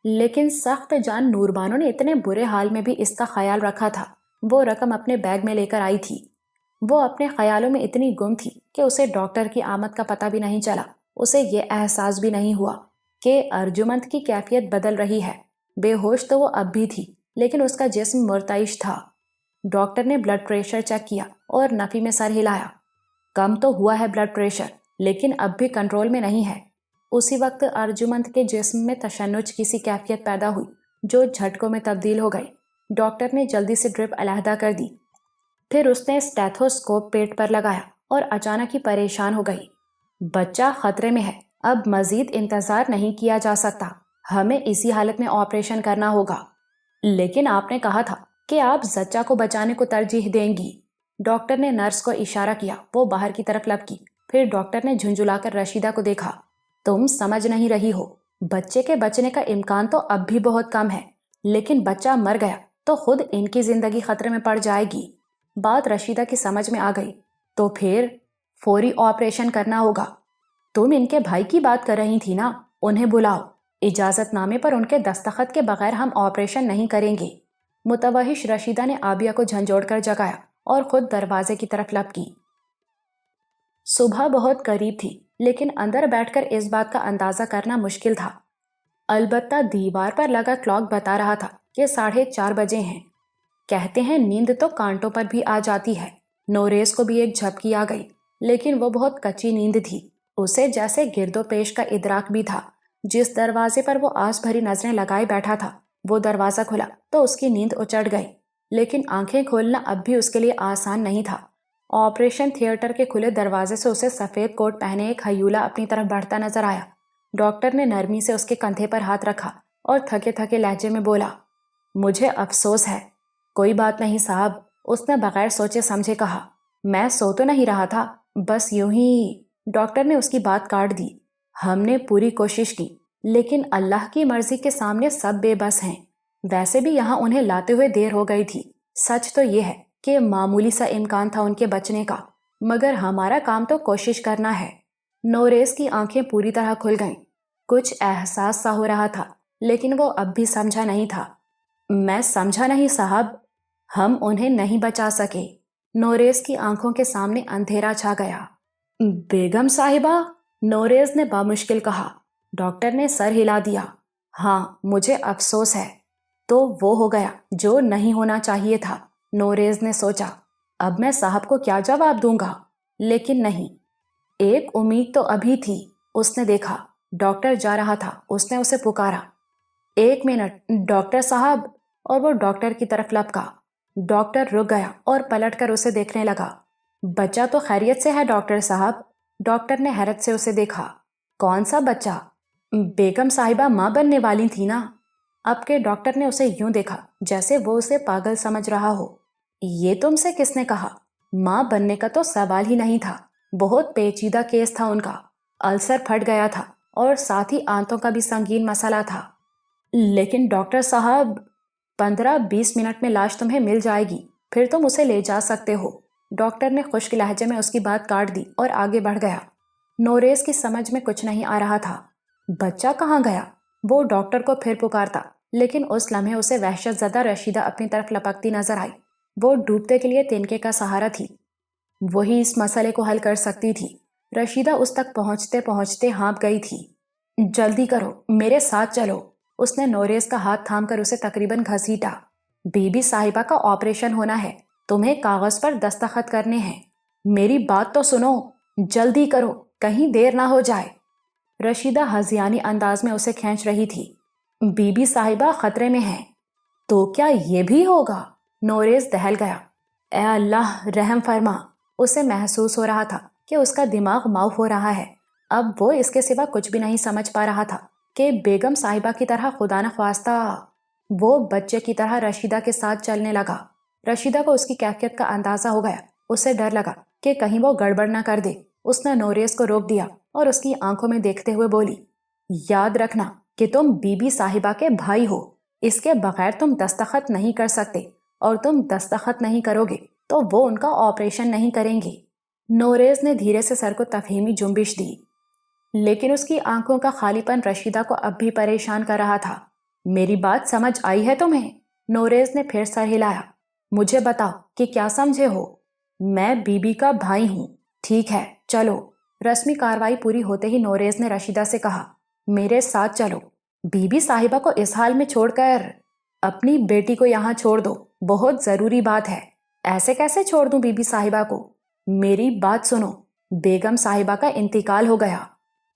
لیکن سخت جان نوربانو نے اتنے برے حال میں بھی اس کا خیال رکھا تھا۔ وہ رقم اپنے بیگ میں لے کر آئی تھی۔ وہ اپنے خیالوں میں اتنی گم تھی کہ اسے ڈاکٹر کی آمد کا پتہ بھی نہیں چلا۔ اسے یہ احساس بھی نہیں ہوا کہ ارجمند کی کیفیت بدل رہی ہے۔ بے ہوش تو وہ اب بھی تھی، لیکن اس کا جسم مرتعش تھا۔ ڈاکٹر نے بلڈ پریشر چیک کیا اور نفی میں سر ہلایا۔ کم تو ہوا ہے بلڈ پریشر، لیکن اب بھی کنٹرول میں نہیں ہے۔ اسی وقت ارجمند کے جسم میں تشنج کی سی کیفیت پیدا ہوئی جو جھٹکوں میں تبدیل ہو گئی۔ ڈاکٹر نے جلدی سے ڈرپ علیحدہ کر دی۔ پھر اس نے اسٹیتھوسکوپ پیٹ پر لگایا اور اچانک ہی پریشان ہو گئی۔ بچہ خطرے میں ہے، اب مزید انتظار نہیں کیا جا سکتا، ہمیں اسی حالت میں آپریشن کرنا ہوگا۔ لیکن آپ نے کہا تھا کہ آپ زچہ کو بچانے کو ترجیح دیں گی۔ ڈاکٹر نے نرس کو اشارہ کیا، وہ باہر کی طرف لپکی۔ پھر ڈاکٹر نے جھنجھلا کر رشیدہ کو دیکھا۔ تم سمجھ نہیں رہی ہو، بچے کے بچنے کا امکان تو اب بھی بہت کم ہے، لیکن بچہ مر گیا تو خود ان کی زندگی خطرے میں پڑ جائے گی۔ بات رشیدہ کی سمجھ میں آ گئی۔ تو پھر فوری آپریشن کرنا ہوگا۔ تم ان کے بھائی کی بات کر رہی تھی نا، انہیں بلاؤ۔ اجازت نامے پر ان کے دستخط کے بغیر ہم آپریشن نہیں کریں گے۔ متوحش رشیدہ نے آبیہ کو جھنجھوڑ کر جگایا اور خود دروازے کی طرف لپکی۔ صبح بہت قریب تھی، لیکن اندر بیٹھ کر اس بات کا اندازہ کرنا مشکل تھا۔ البتہ دیوار پر لگا کلاک بتا رہا تھا کہ 4:30 بجے ہیں۔ کہتے ہیں نیند تو کانٹوں پر بھی آ جاتی ہے۔ نوریز کو بھی ایک جھپکی آ گئی، لیکن وہ بہت کچی نیند تھی۔ اسے جیسے گرد و پیش کا ادراک بھی تھا۔ جس دروازے پر وہ آس بھری نظریں لگائے بیٹھا تھا، وہ دروازہ کھلا تو اس کی نیند اچڑ گئی، لیکن آنکھیں کھولنا اب بھی اس کے لیے آسان نہیں تھا۔ آپریشن تھیٹر کے کھلے دروازے سے اسے سفید کوٹ پہنے ایک ہیولا اپنی طرف بڑھتا نظر آیا۔ ڈاکٹر نے نرمی سے اس کے کندھے پر ہاتھ رکھا اور تھکے تھکے لہجے میں بولا، مجھے افسوس ہے۔ کوئی بات نہیں صاحب، اس نے بغیر سوچے سمجھے کہا، میں سو تو نہیں رہا تھا، بس یوں ہی۔ ڈاکٹر نے اس کی بات کاٹ دی، ہم نے پوری کوشش کی، لیکن اللہ کی مرضی کے سامنے سب بے بس ہیں۔ ویسے بھی یہاں انہیں لاتے ہوئے دیر ہو گئی تھی۔ سچ تو یہ ہے کہ معمولی سا امکان تھا ان کے بچنے کا، مگر ہمارا کام تو کوشش کرنا ہے۔ نوریز کی آنکھیں پوری طرح کھل گئیں۔ کچھ احساس سا ہو رہا تھا، لیکن وہ اب بھی سمجھا نہیں تھا۔ میں سمجھا نہیں صاحب، ہم انہیں نہیں بچا سکے۔ نوریز کی آنکھوں کے سامنے اندھیرا چھا گیا۔ بیگم صاحبہ، نوریز نے بامشکل کہا۔ ڈاکٹر نے سر ہلا دیا۔ ہاں، مجھے افسوس ہے۔ تو وہ ہو گیا جو نہیں ہونا چاہیے تھا، نوریز نے سوچا۔ اب میں صاحب کو کیا جواب دوں گا؟ لیکن نہیں، ایک امید تو ابھی تھی۔ اس نے دیکھا ڈاکٹر جا رہا تھا، اس نے اسے پکارا، 1 منٹ ڈاکٹر صاحب، اور وہ ڈاکٹر کی طرف لپکا۔ ڈاکٹر رک گیا اور پلٹ کر اسے دیکھنے لگا۔ بچہ تو خیریت سے ہے ڈاکٹر صاحب؟ ڈاکٹر نے حیرت سے اسے دیکھا۔ کون سا بچہ؟ بیگم صاحبہ ماں بننے والی تھی نا؟ اب کے ڈاکٹر نے اسے یوں دیکھا جیسے وہ اسے پاگل سمجھ رہا ہو۔ یہ تم سے کس نے کہا؟ ماں بننے کا تو سوال ہی نہیں تھا، بہت پیچیدہ کیس تھا ان کا، السر پھٹ گیا تھا اور ساتھ ہی آنتوں کا بھی سنگین مسئلہ تھا۔ لیکن ڈاکٹر صاحب، 15-20 منٹ میں لاش تمہیں مل جائے گی، پھر تم اسے لے جا سکتے ہو۔ ڈاکٹر نے خشک لہجے میں اس کی بات کاٹ دی اور آگے بڑھ گیا۔ نوریز کی سمجھ میں کچھ نہیں آ رہا تھا۔ بچہ کہاں گیا؟ وہ ڈاکٹر کو پھر پکارتا، لیکن اس لمحے اسے وحشت زدہ رشیدہ اپنی طرف لپکتی نظر آئی۔ وہ ڈوبتے کے لیے تنکے کا سہارا تھی، وہی اس مسئلے کو حل کر سکتی تھی۔ رشیدہ اس تک پہنچتے پہنچتے ہانپ گئی تھی۔ جلدی کرو، میرے ساتھ چلو۔ اس نے نوریز کا ہاتھ تھام کر اسے تقریباً گھسیٹا۔ بی بی صاحبہ کا آپریشن ہونا ہے، تمہیں کاغذ پر دستخط کرنے ہیں۔ میری بات تو سنو، جلدی کرو، کہیں دیر نہ ہو جائے۔ رشیدہ ہذیانی انداز میں اسے کھینچ رہی تھی۔ بی بی صاحبہ خطرے میں ہیں۔ تو کیا یہ بھی ہوگا؟ نوریز دہل گیا۔ اے اللہ رحم فرما۔ اسے محسوس ہو رہا تھا کہ اس کا دماغ معاف ہو رہا ہے۔ اب وہ اس کے سوا کچھ بھی نہیں سمجھ پا رہا تھا کہ بیگم صاحبہ کی طرح خدا نخواستہ وہ بچے کی طرح رشیدہ کے ساتھ چلنے لگا۔ رشیدہ کو اس کی کیفیت کا اندازہ ہو گیا۔ اسے ڈر لگا کہ کہیں وہ گڑبڑ نہ کر دے۔ اس نے نوریز کو روک دیا اور اس کی آنکھوں میں دیکھتے ہوئے بولی، یاد رکھنا کہ تم بی بی صاحبہ کے بھائی ہو، اس کے بغیر تم دستخط نہیں کر سکتے، اور تم دستخط نہیں کرو گے تو وہ ان کا آپریشن نہیں کریں گے۔ نوریز نے دھیرے سے سر کو تفہیمی جنبش دی، لیکن اس کی آنکھوں کا خالی پن رشیدہ کو اب بھی پریشان کر رہا تھا۔ میری بات سمجھ آئی ہے تمہیں؟ نوریز نے پھر سر ہلایا۔ مجھے بتاؤ کہ کیا سمجھے ہو؟ میں بی بی کا بھائی ہوں۔ ٹھیک ہے چلو۔ رسمی کاروائی پوری ہوتے ہی نوریز نے رشیدہ سے کہا، میرے ساتھ چلو۔ بی بی صاحبہ کو اس حال میں چھوڑ کر اپنی بیٹی کو یہاں چھوڑ دو، بہت ضروری بات ہے۔ ایسے کیسے چھوڑ دوں بی بی صاحبہ کو؟ میری بات سنو، بیگم صاحبہ کا انتقال ہو گیا۔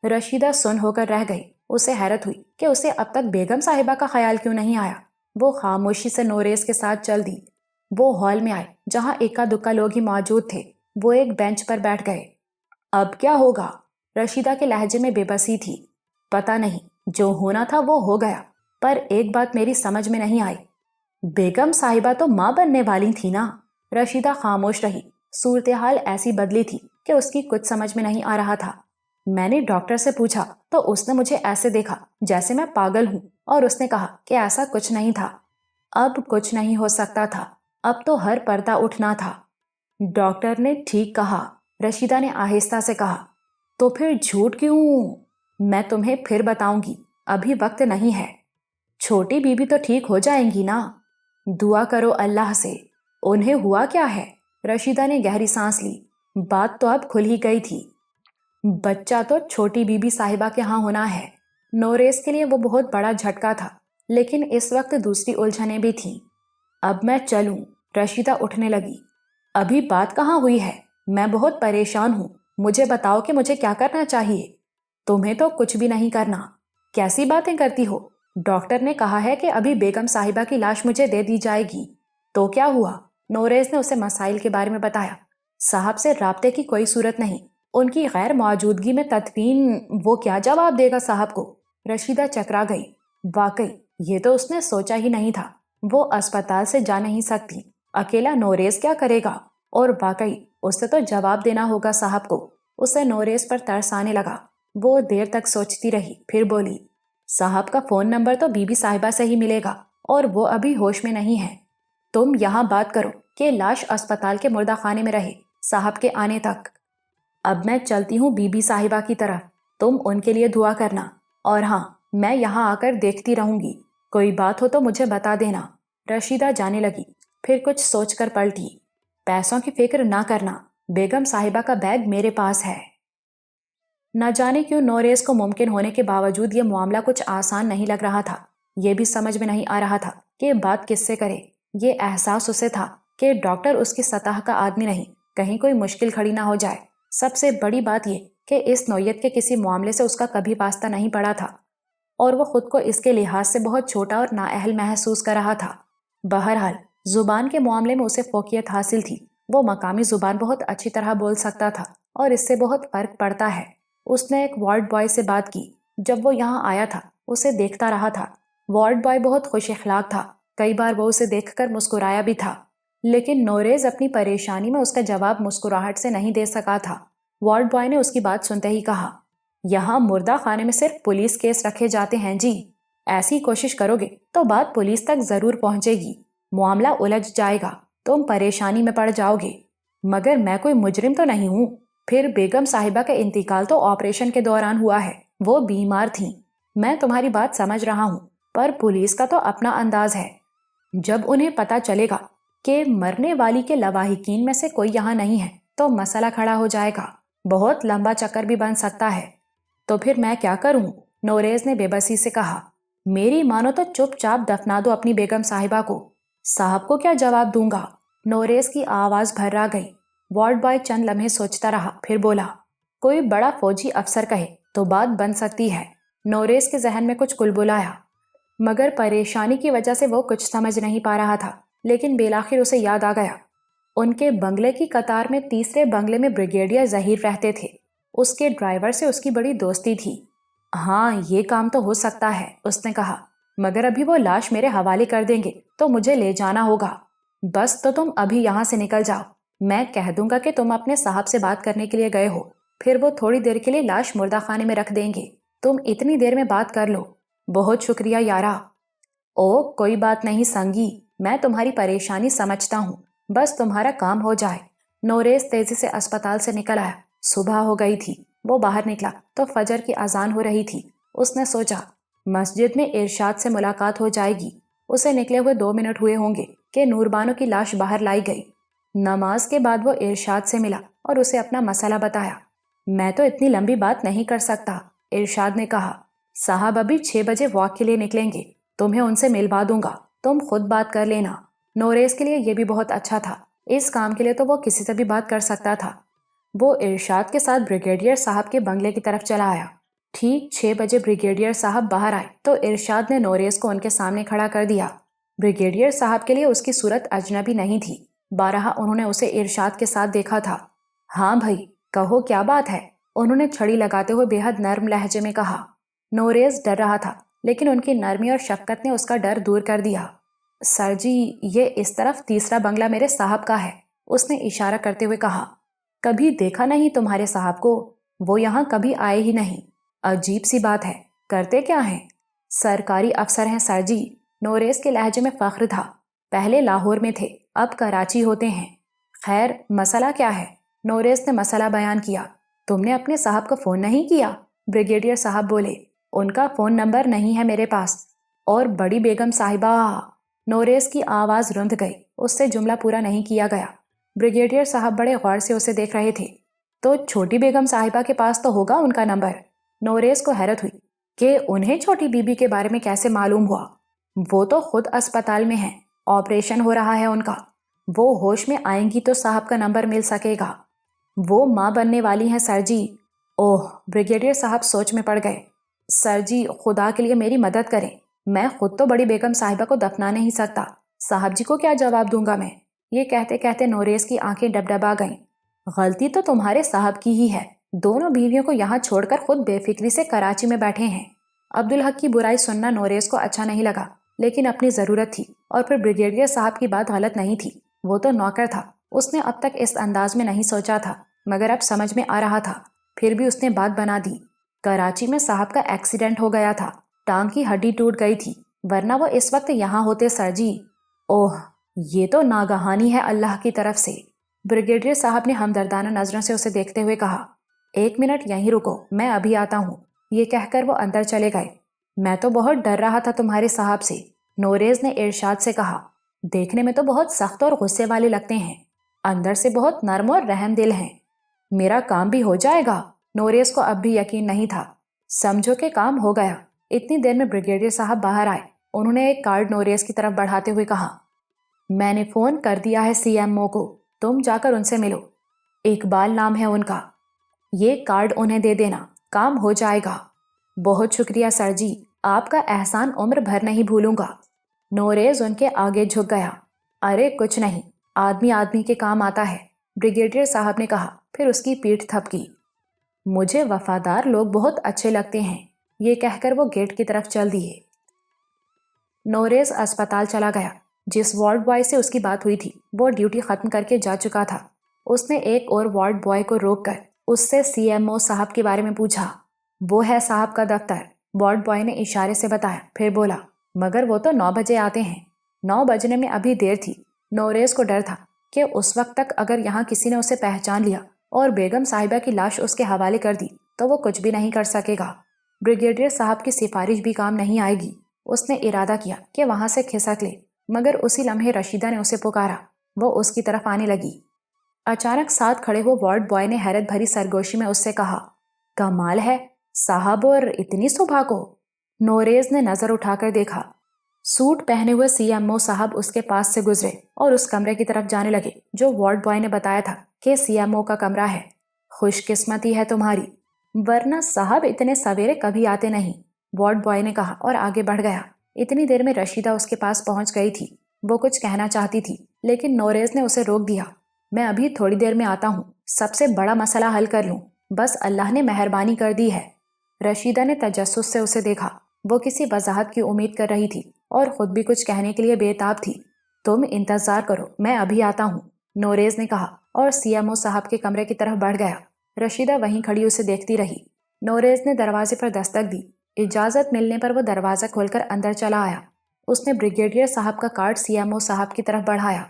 رشیدہ سن ہو کر رہ گئی۔ اسے حیرت ہوئی کہ اسے اب تک بیگم صاحبہ کا خیال کیوں نہیں آیا۔ وہ خاموشی سے نوریز کے ساتھ چل دی۔ وہ ہال میں آئے جہاں اکا دکا لوگ ہی موجود تھے۔ وہ ایک بینچ پر بیٹھ گئے۔ اب کیا ہوگا؟ رشیدہ کے لہجے میں بے بسی تھی۔ پتہ نہیں، جو ہونا تھا وہ ہو گیا، پر ایک بات میری سمجھ میں نہیں آئی۔ بیگم صاحبہ تو ماں بننے والی تھی نا؟ رشیدہ خاموش رہی۔ صورتحال ایسی بدلی تھی کہ اس کی کچھ سمجھ میں نہیں آ رہا تھا۔ میں نے ڈاکٹر سے پوچھا تو اس نے مجھے ایسے دیکھا جیسے میں پاگل ہوں، اور اس نے کہا کہ ایسا کچھ نہیں تھا۔ اب کچھ نہیں ہو سکتا تھا، اب تو ہر پردہ اٹھنا تھا۔ ڈاکٹر نے ٹھیک کہا، رشیدہ نے آہستہ سے کہا۔ تو پھر جھوٹ کیوں؟ میں تمہیں پھر بتاؤں گی، ابھی وقت نہیں ہے۔ چھوٹی بیوی تو ٹھیک ہو جائیں گی نا؟ دعا کرو اللہ سے۔ انہیں ہوا کیا ہے؟ رشیدہ نے گہری سانس لی۔ بات تو اب کھل ہی گئی تھی۔ بچہ تو چھوٹی بی بی صاحبہ کے ہاں ہونا ہے۔ نوریز کے لیے وہ بہت بڑا جھٹکا تھا، لیکن اس وقت دوسری الجھنیں بھی تھیں۔ اب میں چلوں؟ رشیدہ اٹھنے لگی۔ ابھی بات کہاں ہوئی ہے؟ میں بہت پریشان ہوں، مجھے بتاؤ کہ مجھے کیا کرنا چاہیے۔ تمہیں تو کچھ بھی نہیں کرنا۔ کیسی باتیں کرتی ہو؟ ڈاکٹر نے کہا ہے کہ ابھی بیگم صاحبہ کی لاش مجھے دے دی جائے گی۔ تو کیا ہوا؟ نوریز نے اسے مسائل کے بارے میں بتایا۔ صاحب سے رابطے کی کوئی صورت نہیں، ان کی غیر موجودگی میں تدفین، وہ کیا جواب دے گا صاحب کو؟ رشیدہ چکرا گئی۔ واقعی یہ تو اس نے سوچا ہی نہیں تھا۔ وہ اسپتال سے جا نہیں سکتی، اکیلا نوریز کیا کرے گا؟ اور واقعی اسے تو جواب دینا ہوگا صاحب کو۔ اسے نوریز پر ترس آنے لگا۔ وہ دیر تک سوچتی رہی، پھر بولی، صاحب کا فون نمبر تو بی بی صاحبہ سے ہی ملے گا، اور وہ ابھی ہوش میں نہیں ہے۔ تم یہاں بات کرو کہ لاش اسپتال کے مردہ خانے میں رہے صاحب کے آنے تک۔ اب میں چلتی ہوں بی بی صاحبہ کی طرف، تم ان کے لیے دعا کرنا، اور ہاں میں یہاں آ کر دیکھتی رہوں گی، کوئی بات ہو تو مجھے بتا دینا۔ رشیدہ جانے لگی، پھر کچھ سوچ کر پلٹی۔ پیسوں کی فکر نہ کرنا، بیگم صاحبہ کا بیگ میرے پاس ہے۔ نہ جانے کیوں نوریز کو ممکن ہونے کے باوجود یہ معاملہ کچھ آسان نہیں لگ رہا تھا۔ یہ بھی سمجھ میں نہیں آ رہا تھا کہ بات کس سے کرے۔ یہ احساس اسے تھا کہ ڈاکٹر اس کی سطح کا آدمی نہیں، کہیں کوئی مشکل کھڑی نہ ہو جائے۔ سب سے بڑی بات یہ کہ اس نوعیت کے کسی معاملے سے اس کا کبھی واسطہ نہیں پڑا تھا، اور وہ خود کو اس کے لحاظ سے بہت چھوٹا اور نااہل محسوس کر رہا تھا۔ بہرحال زبان کے معاملے میں اسے فوقیت حاصل تھی۔ وہ مقامی زبان بہت اچھی طرح بول سکتا تھا، اور اس سے بہت فرق پڑتا ہے۔ اس نے ایک وارڈ بوائے سے بات کی۔ جب وہ یہاں آیا تھا اسے دیکھتا رہا تھا۔ وارڈ بوائے بہت خوش اخلاق تھا، کئی بار وہ اسے دیکھ کر مسکرایا بھی تھا، لیکن نوریز اپنی پریشانی میں اس کا جواب مسکراہٹ سے نہیں دے سکا تھا۔ وارڈ بوائے نے اس کی بات سنتے ہی کہا، یہاں مردہ خانے میں صرف پولیس کیس رکھے جاتے ہیں جی، ایسی کوشش کرو گے تو بات پولیس تک ضرور پہنچے گی، معاملہ الجھ جائے گا، تم پریشانی میں پڑ جاؤ گے۔ مگر میں کوئی مجرم تو نہیں ہوں۔ پھر بیگم صاحبہ کا انتقال تو آپریشن کے دوران ہوا ہے، وہ بیمار تھیں۔ میں تمہاری بات سمجھ رہا ہوں، پر پولیس کا تو اپنا انداز ہے۔ جب انہیں پتا چلے گا کہ مرنے والی کے لواحقین میں سے کوئی یہاں نہیں ہے تو مسئلہ کھڑا ہو جائے گا، بہت لمبا چکر بھی بن سکتا ہے۔ تو پھر میں کیا کروں؟ نوریز نے بے بسی سے کہا۔ میری مانو تو چپ چاپ دفنا دو اپنی بیگم صاحبہ کو۔ صاحب کو کیا جواب دوں گا؟ نوریز کی آواز بھرا گئی۔ وارڈ بوائے چند لمحے سوچتا رہا، پھر بولا، کوئی بڑا فوجی افسر کہے تو بات بن سکتی ہے۔ نوریز کے ذہن میں کچھ کلبلایا، مگر پریشانی کی وجہ سے وہ کچھ سمجھ نہیں پا رہا تھا۔ لیکن بالآخر اسے یاد آ گیا، ان کے بنگلے کی قطار میں تیسرے بنگلے میں بریگیڈیئر ظہیر رہتے تھے، اس کے ڈرائیور سے اس کی بڑی دوستی تھی۔ ہاں یہ کام تو ہو سکتا ہے، اس نے کہا، مگر ابھی وہ لاش میرے حوالے کر دیں گے تو مجھے لے جانا ہوگا۔ بس تو تم ابھی یہاں سے نکل جاؤ، میں کہہ دوں گا کہ تم اپنے صاحب سے بات کرنے کے لیے گئے ہو، پھر وہ تھوڑی دیر کے لیے لاش مردہ خانے میں رکھ دیں گے، تم اتنی دیر میں بات کر لو۔ بہت شکریہ یارا۔ او کوئی بات نہیں سنگی، میں تمہاری پریشانی سمجھتا ہوں، بس تمہارا کام ہو جائے۔ نوریز تیزی سے اسپتال سے نکل آیا۔ صبح ہو گئی تھی۔ وہ باہر نکلا تو فجر کی اذان ہو رہی تھی۔ اس نے سوچا مسجد میں ارشاد سے ملاقات ہو جائے گی۔ اسے نکلے ہوئے 2 منٹ ہوئے ہوں گے کہ نور بانو کی لاش باہر لائی گئی۔ نماز کے بعد وہ ارشاد سے ملا اور اسے اپنا مسئلہ بتایا۔ میں تو اتنی لمبی بات نہیں کر سکتا، ارشاد نے کہا۔ صاحب ابھی 6 بجے واک کے لیے نکلیں گے، تمہیں ان سے ملوا دوں گا، تم خود بات کر لینا۔ نوریز کے لیے یہ بھی بہت اچھا تھا، اس کام کے لیے تو وہ کسی سے بھی بات کر سکتا تھا۔ وہ ارشاد کے ساتھ بریگیڈیئر صاحب کے بنگلے کی طرف چلا آیا۔ ٹھیک 6 بجے بریگیڈیئر صاحب باہر آئے تو ارشاد نے نوریز کو ان کے سامنے کھڑا کر دیا۔ بریگیڈیئر صاحب کے لیے اس کی صورت اجنبی نہیں تھی، بارہا انہوں نے اسے ارشاد کے ساتھ دیکھا تھا۔ ہاں بھائی کہو کیا بات ہے، انہوں نے چھڑی لگاتے ہوئے بے حد نرم لہجے میں کہا۔ نوریز ڈر رہا تھا لیکن ان کی نرمی اور شفقت نے اس کا ڈر دور کر دیا۔ سر جی یہ اس طرف تیسرا بنگلہ میرے صاحب کا ہے، اس نے اشارہ کرتے ہوئے کہا۔ کبھی دیکھا نہیں تمہارے صاحب کو، وہ یہاں کبھی آئے ہی نہیں۔ عجیب سی بات ہے، کرتے کیا ہیں؟ سرکاری افسر ہیں سر جی، نوریز کے لہجے میں فخر تھا۔ پہلے لاہور میں تھے، اب کراچی ہوتے ہیں۔ خیر مسئلہ کیا ہے؟ نوریز نے مسئلہ بیان کیا۔ تم نے اپنے صاحب کو فون نہیں کیا؟ بریگیڈیئر صاحب بولے۔ ان کا فون نمبر نہیں ہے میرے پاس۔ اور بڑی بیگم صاحبہ، نوریز کی آواز رند گئی، اس سے جملہ پورا نہیں کیا گیا۔ بریگیڈیئر صاحب بڑے غور سے اسے دیکھ رہے تھے۔ تو چھوٹی بیگم صاحبہ کے پاس تو ہوگا ان کا نمبر۔ نوریز کو حیرت ہوئی کہ انہیں چھوٹی بی بی کے بارے میں کیسے معلوم ہوا۔ وہ تو خود اسپتال میں ہیں، آپریشن ہو رہا ہے ان کا، وہ ہوش میں آئیں گی تو صاحب کا نمبر مل سکے گا۔ وہ ماں بننے والی ہیں سر جی۔ اوہ، بریگیڈیئر صاحب سوچ میں پڑ گئے۔ سر جی خدا کے لیے میری مدد کریں، میں خود تو بڑی بیگم صاحبہ کو دفنا نہیں سکتا، صاحب جی کو کیا جواب دوں گا میں؟ یہ کہتے کہتے نوریز کی آنکھیں ڈبڈبا گئیں۔ غلطی تو تمہارے صاحب کی ہی ہے، دونوں بیویوں کو یہاں چھوڑ کر خود بے فکری سے کراچی میں بیٹھے ہیں۔ عبدالحق کی برائی سننا نوریز کو اچھا نہیں لگا، لیکن اپنی ضرورت تھی، اور پھر بریگیڈیئر صاحب کی بات غلط نہیں تھی، وہ تو نوکر تھا، اس نے اب تک اس انداز میں نہیں سوچا تھا، مگر اب سمجھ میں آ رہا تھا۔ پھر بھی اس نے بات بنا دی۔ کراچی میں صاحب کا ایکسیڈنٹ ہو گیا تھا، ٹانگ کی ہڈی ٹوٹ گئی تھی، ورنہ وہ اس وقت یہاں ہوتے سر جی۔ اوہ یہ تو ناگہانی ہے اللہ کی طرف سے، بریگیڈیئر صاحب نے ہمدردانہ نظروں سے اسے دیکھتے ہوئے کہا۔ 1 منٹ یہیں رکو، میں ابھی آتا ہوں، یہ کہہ کر وہ اندر چلے گئے۔ میں تو بہت ڈر رہا تھا تمہارے صاحب سے، نوریز نے ارشاد سے کہا۔ دیکھنے میں تو بہت سخت اور غصے والے لگتے ہیں، اندر سے بہت نرم اور رحم دل ہیں۔ میرا کام بھی ہو جائے گا؟ نوریز کو اب بھی یقین نہیں تھا۔ سمجھو کہ کام ہو گیا۔ اتنی دیر میں بریگیڈیئر صاحب باہر آئے، انہوں نے ایک کارڈ نوریز کی طرف بڑھاتے ہوئے کہا، میں نے فون کر دیا ہے CMO کو، تم جا کر ان سے ملو، اقبال نام ہے ان کا، یہ کارڈ انہیں دے دینا، کام ہو جائے گا۔ بہت شکریہ سر جی، آپ کا احسان عمر بھر نہیں بھولوں گا۔ نوریز ان کے آگے جھک گیا۔ ارے کچھ نہیں، آدمی آدمی کے کام آتا ہے، بریگیڈیئر صاحب نے کہا، پھر اس کی پیٹھ تھپکی۔ مجھے وفادار لوگ بہت اچھے لگتے ہیں، یہ کہہ کر وہ گیٹ کی طرف چل دیے۔ نوریز اسپتال چلا گیا۔ جس وارڈ بوائے سے اس کی بات ہوئی تھی وہ ڈیوٹی ختم کر کے جا چکا تھا۔ اس نے ایک اور وارڈ بوائے کو روک کر اس سے CMO صاحب کے بارے میں پوچھا۔ وہ ہے صاحب کا دفتر، وارڈ بوائے نے اشارے سے بتایا، پھر بولا مگر وہ تو 9 بجے آتے ہیں۔ 9 بجنے میں ابھی دیر تھی۔ نوریز کو ڈر تھا کہ اس وقت تک اگر یہاں کسی نے اسے پہچان لیا اور بیگم صاحبہ کی لاش اس کے حوالے کر دی تو وہ کچھ بھی نہیں کر سکے گا۔ بریگیڈیئر صاحب کی سفارش بھی کام نہیں آئے گی۔ اس نے ارادہ کیا کہ وہاں سے کھسک لے، مگر اسی لمحے رشیدہ نے اسے پکارا۔ وہ اس کی طرف آنے لگی۔ اچانک ساتھ کھڑے ہوئے وارڈ بوائے نے حیرت بھری سرگوشی میں اس سے کہا، کمال ہے صاحب، اور اتنی صبح کو؟ نوریز نے نظر اٹھا کر دیکھا۔ سوٹ پہنے ہوئے سی ایم او صاحب اس کے پاس سے گزرے اور اس کمرے کی طرف جانے لگے جو وارڈ بوائے نے بتایا تھا کہ سی ایم او کا کمرہ ہے۔ خوش قسمتی ہے تمہاری، ورنہ صاحب اتنے سویرے کبھی آتے نہیں، وارڈ بوائے نے کہا اور آگے بڑھ گیا۔ اتنی دیر میں رشیدہ اس کے پاس پہنچ گئی تھی۔ وہ کچھ کہنا چاہتی تھی لیکن نوریز نے اسے روک دیا۔ میں ابھی تھوڑی دیر میں آتا ہوں، سب سے بڑا مسئلہ حل کر لوں، بس اللہ نے مہربانی کر دی ہے۔ رشیدہ نے تجسس سے اسے دیکھا۔ وہ کسی وضاحت کی امید کر رہی تھی اور خود بھی کچھ کہنے کے لیے بے تاب تھی۔ تم انتظار کرو، میں ابھی آتا ہوں، نوریز نے کہا اور سی ایم او صاحب کے کمرے کی طرف بڑھ گیا۔ رشیدہ وہیں کھڑی اسے دیکھتی رہی۔ نوریز نے دروازے پر دستک دی۔ اجازت ملنے پر وہ دروازہ کھول کر اندر چلا آیا۔ اس نے بریگیڈیئر صاحب کا کارڈ سی ایم او صاحب کی طرف بڑھایا۔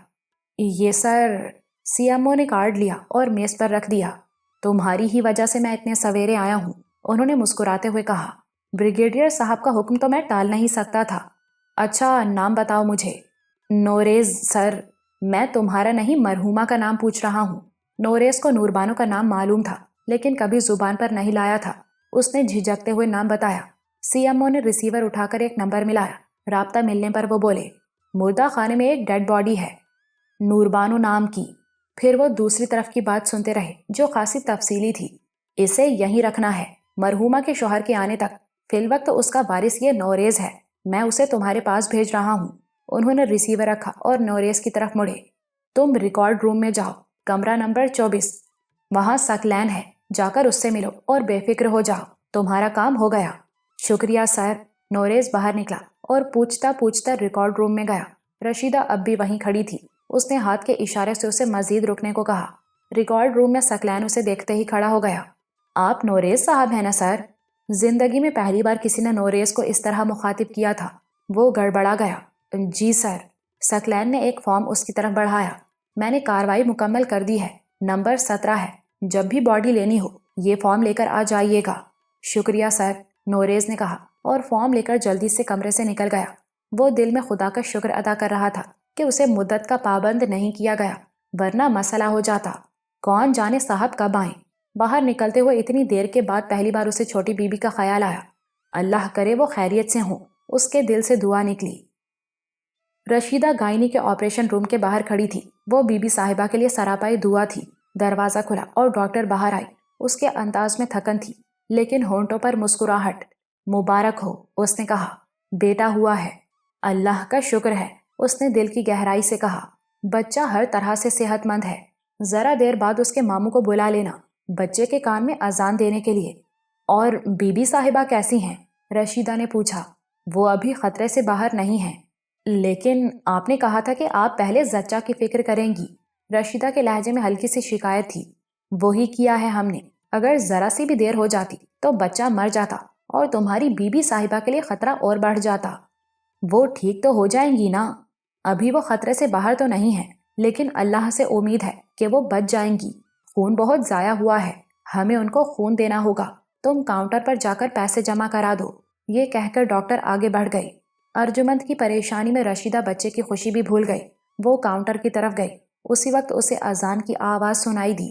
یہ سر، سی ایم او نے کارڈ لیا اور میز پر رکھ دیا۔ تمہاری ہی وجہ سے میں اتنے سویرے آیا ہوں، انہوں نے مسکراتے ہوئے کہا۔ بریگیڈیئر صاحب کا حکم تو میں ٹال نہیں سکتا تھا۔ اچھا نام بتاؤ مجھے۔ نوریز سر، میں تمہارا نہیں مرحومہ کا نام پوچھ رہا ہوں۔ نوریز کو نور بانو کا نام معلوم تھا لیکن کبھی زبان پر نہیں لایا تھا۔ اس نے جھجکتے ہوئے نام بتایا۔ سی ایم او نے ریسیور اٹھا کر ایک نمبر ملایا۔ رابطہ ملنے پر وہ بولے، مردہ خانے میں ایک ڈیڈ باڈی ہے، نور بانو نام کی۔ پھر وہ دوسری طرف کی بات سنتے رہے جو خاصی تفصیلی تھی۔ اسے یہیں رکھنا ہے مرحومہ کے شوہر کے آنے تک، فی الوقت اس کا وارث یہ نوریز ہے، میں اسے تمہارے پاس بھیج رہا ہوں۔ انہوں نے ریسیور رکھا اور نوریز کی طرف مڑے۔ تم ریکارڈ روم میں جاؤ، کمرہ نمبر 24، وہاں سکلین ہے، جا کر اس سے ملو اور بے فکر ہو جاؤ، تمہارا کام ہو گیا۔ شکریہ سر۔ نوریز باہر نکلا اور پوچھتا پوچھتا ریکارڈ روم میں گیا۔ رشیدہ اب بھی وہیں کھڑی تھی۔ اس نے ہاتھ کے اشارے سے اسے مزید رکنے کو کہا۔ ریکارڈ روم میں سکلین اسے دیکھتے ہی کھڑا ہو گیا۔ آپ نوریز صاحب ہیں نا سر؟ زندگی میں پہلی بار کسی نے نوریز کو اس طرح مخاطب کیا تھا۔ وہ گڑبڑا گیا۔ جی سر۔ سکلین نے ایک فارم اس کی طرف بڑھایا۔ میں نے کاروائی مکمل کر دی ہے، نمبر 17 ہے، جب بھی باڈی لینی ہو یہ فارم لے کر آ جائیے گا۔ شکریہ سر، نوریز نے کہا اور فارم لے کر جلدی سے کمرے سے نکل گیا۔ وہ دل میں خدا کا شکر ادا کر رہا تھا کہ اسے مدت کا پابند نہیں کیا گیا، ورنہ مسئلہ ہو جاتا۔ کون جانے صاحب کب آئیں۔ باہر نکلتے ہوئے اتنی دیر کے بعد پہلی بار اسے چھوٹی بی بی کا خیال آیا۔ اللہ کرے وہ خیریت سے ہوں، اس کے دل سے دعا نکلی۔ رشیدہ گائنی کے آپریشن روم کے باہر کھڑی تھی۔ وہ بی بی صاحبہ کے لیے سراپائی دعا تھی۔ دروازہ کھلا اور ڈاکٹر باہر آئی۔ اس کے انداز میں تھکن تھی لیکن ہونٹوں پر مسکراہٹ۔ مبارک ہو، اس نے کہا، بیٹا ہوا ہے۔ اللہ کا شکر ہے، اس نے دل کی گہرائی سے کہا۔ بچہ ہر طرح سے صحت مند ہے۔ ذرا دیر بعد اس کے ماموں کو بلا لینا، بچے کے کان میں اذان دینے کے لیے۔ اور بی بی صاحبہ کیسی ہیں؟ رشیدہ نے پوچھا۔ وہ ابھی خطرے سے باہر نہیں ہیں، لیکن آپ نے کہا تھا کہ آپ پہلے زچہ کی فکر کریں گی۔ رشیدہ کے لہجے میں ہلکی سی شکایت تھی۔ وہی کیا ہے ہم نے، اگر ذرا سی بھی دیر ہو جاتی تو بچہ مر جاتا اور تمہاری بی بی صاحبہ کے لیے خطرہ اور بڑھ جاتا۔ وہ ٹھیک تو ہو جائیں گی نا؟ ابھی وہ خطرے سے باہر تو نہیں ہے لیکن اللہ سے امید ہے کہ وہ بچ جائیں گی۔ خون بہت ضائع ہوا ہے، ہمیں ان کو خون دینا ہوگا، تم کاؤنٹر پر جا کر پیسے جمع کرا دو۔ یہ کہہ کر ڈاکٹر آگے بڑھ گئی۔ ارجمند کی پریشانی میں رشیدہ بچے کی خوشی بھی بھول گئی۔ وہ کاؤنٹر کی طرف گئی۔ اسی وقت اسے اذان کی آواز سنائی دی۔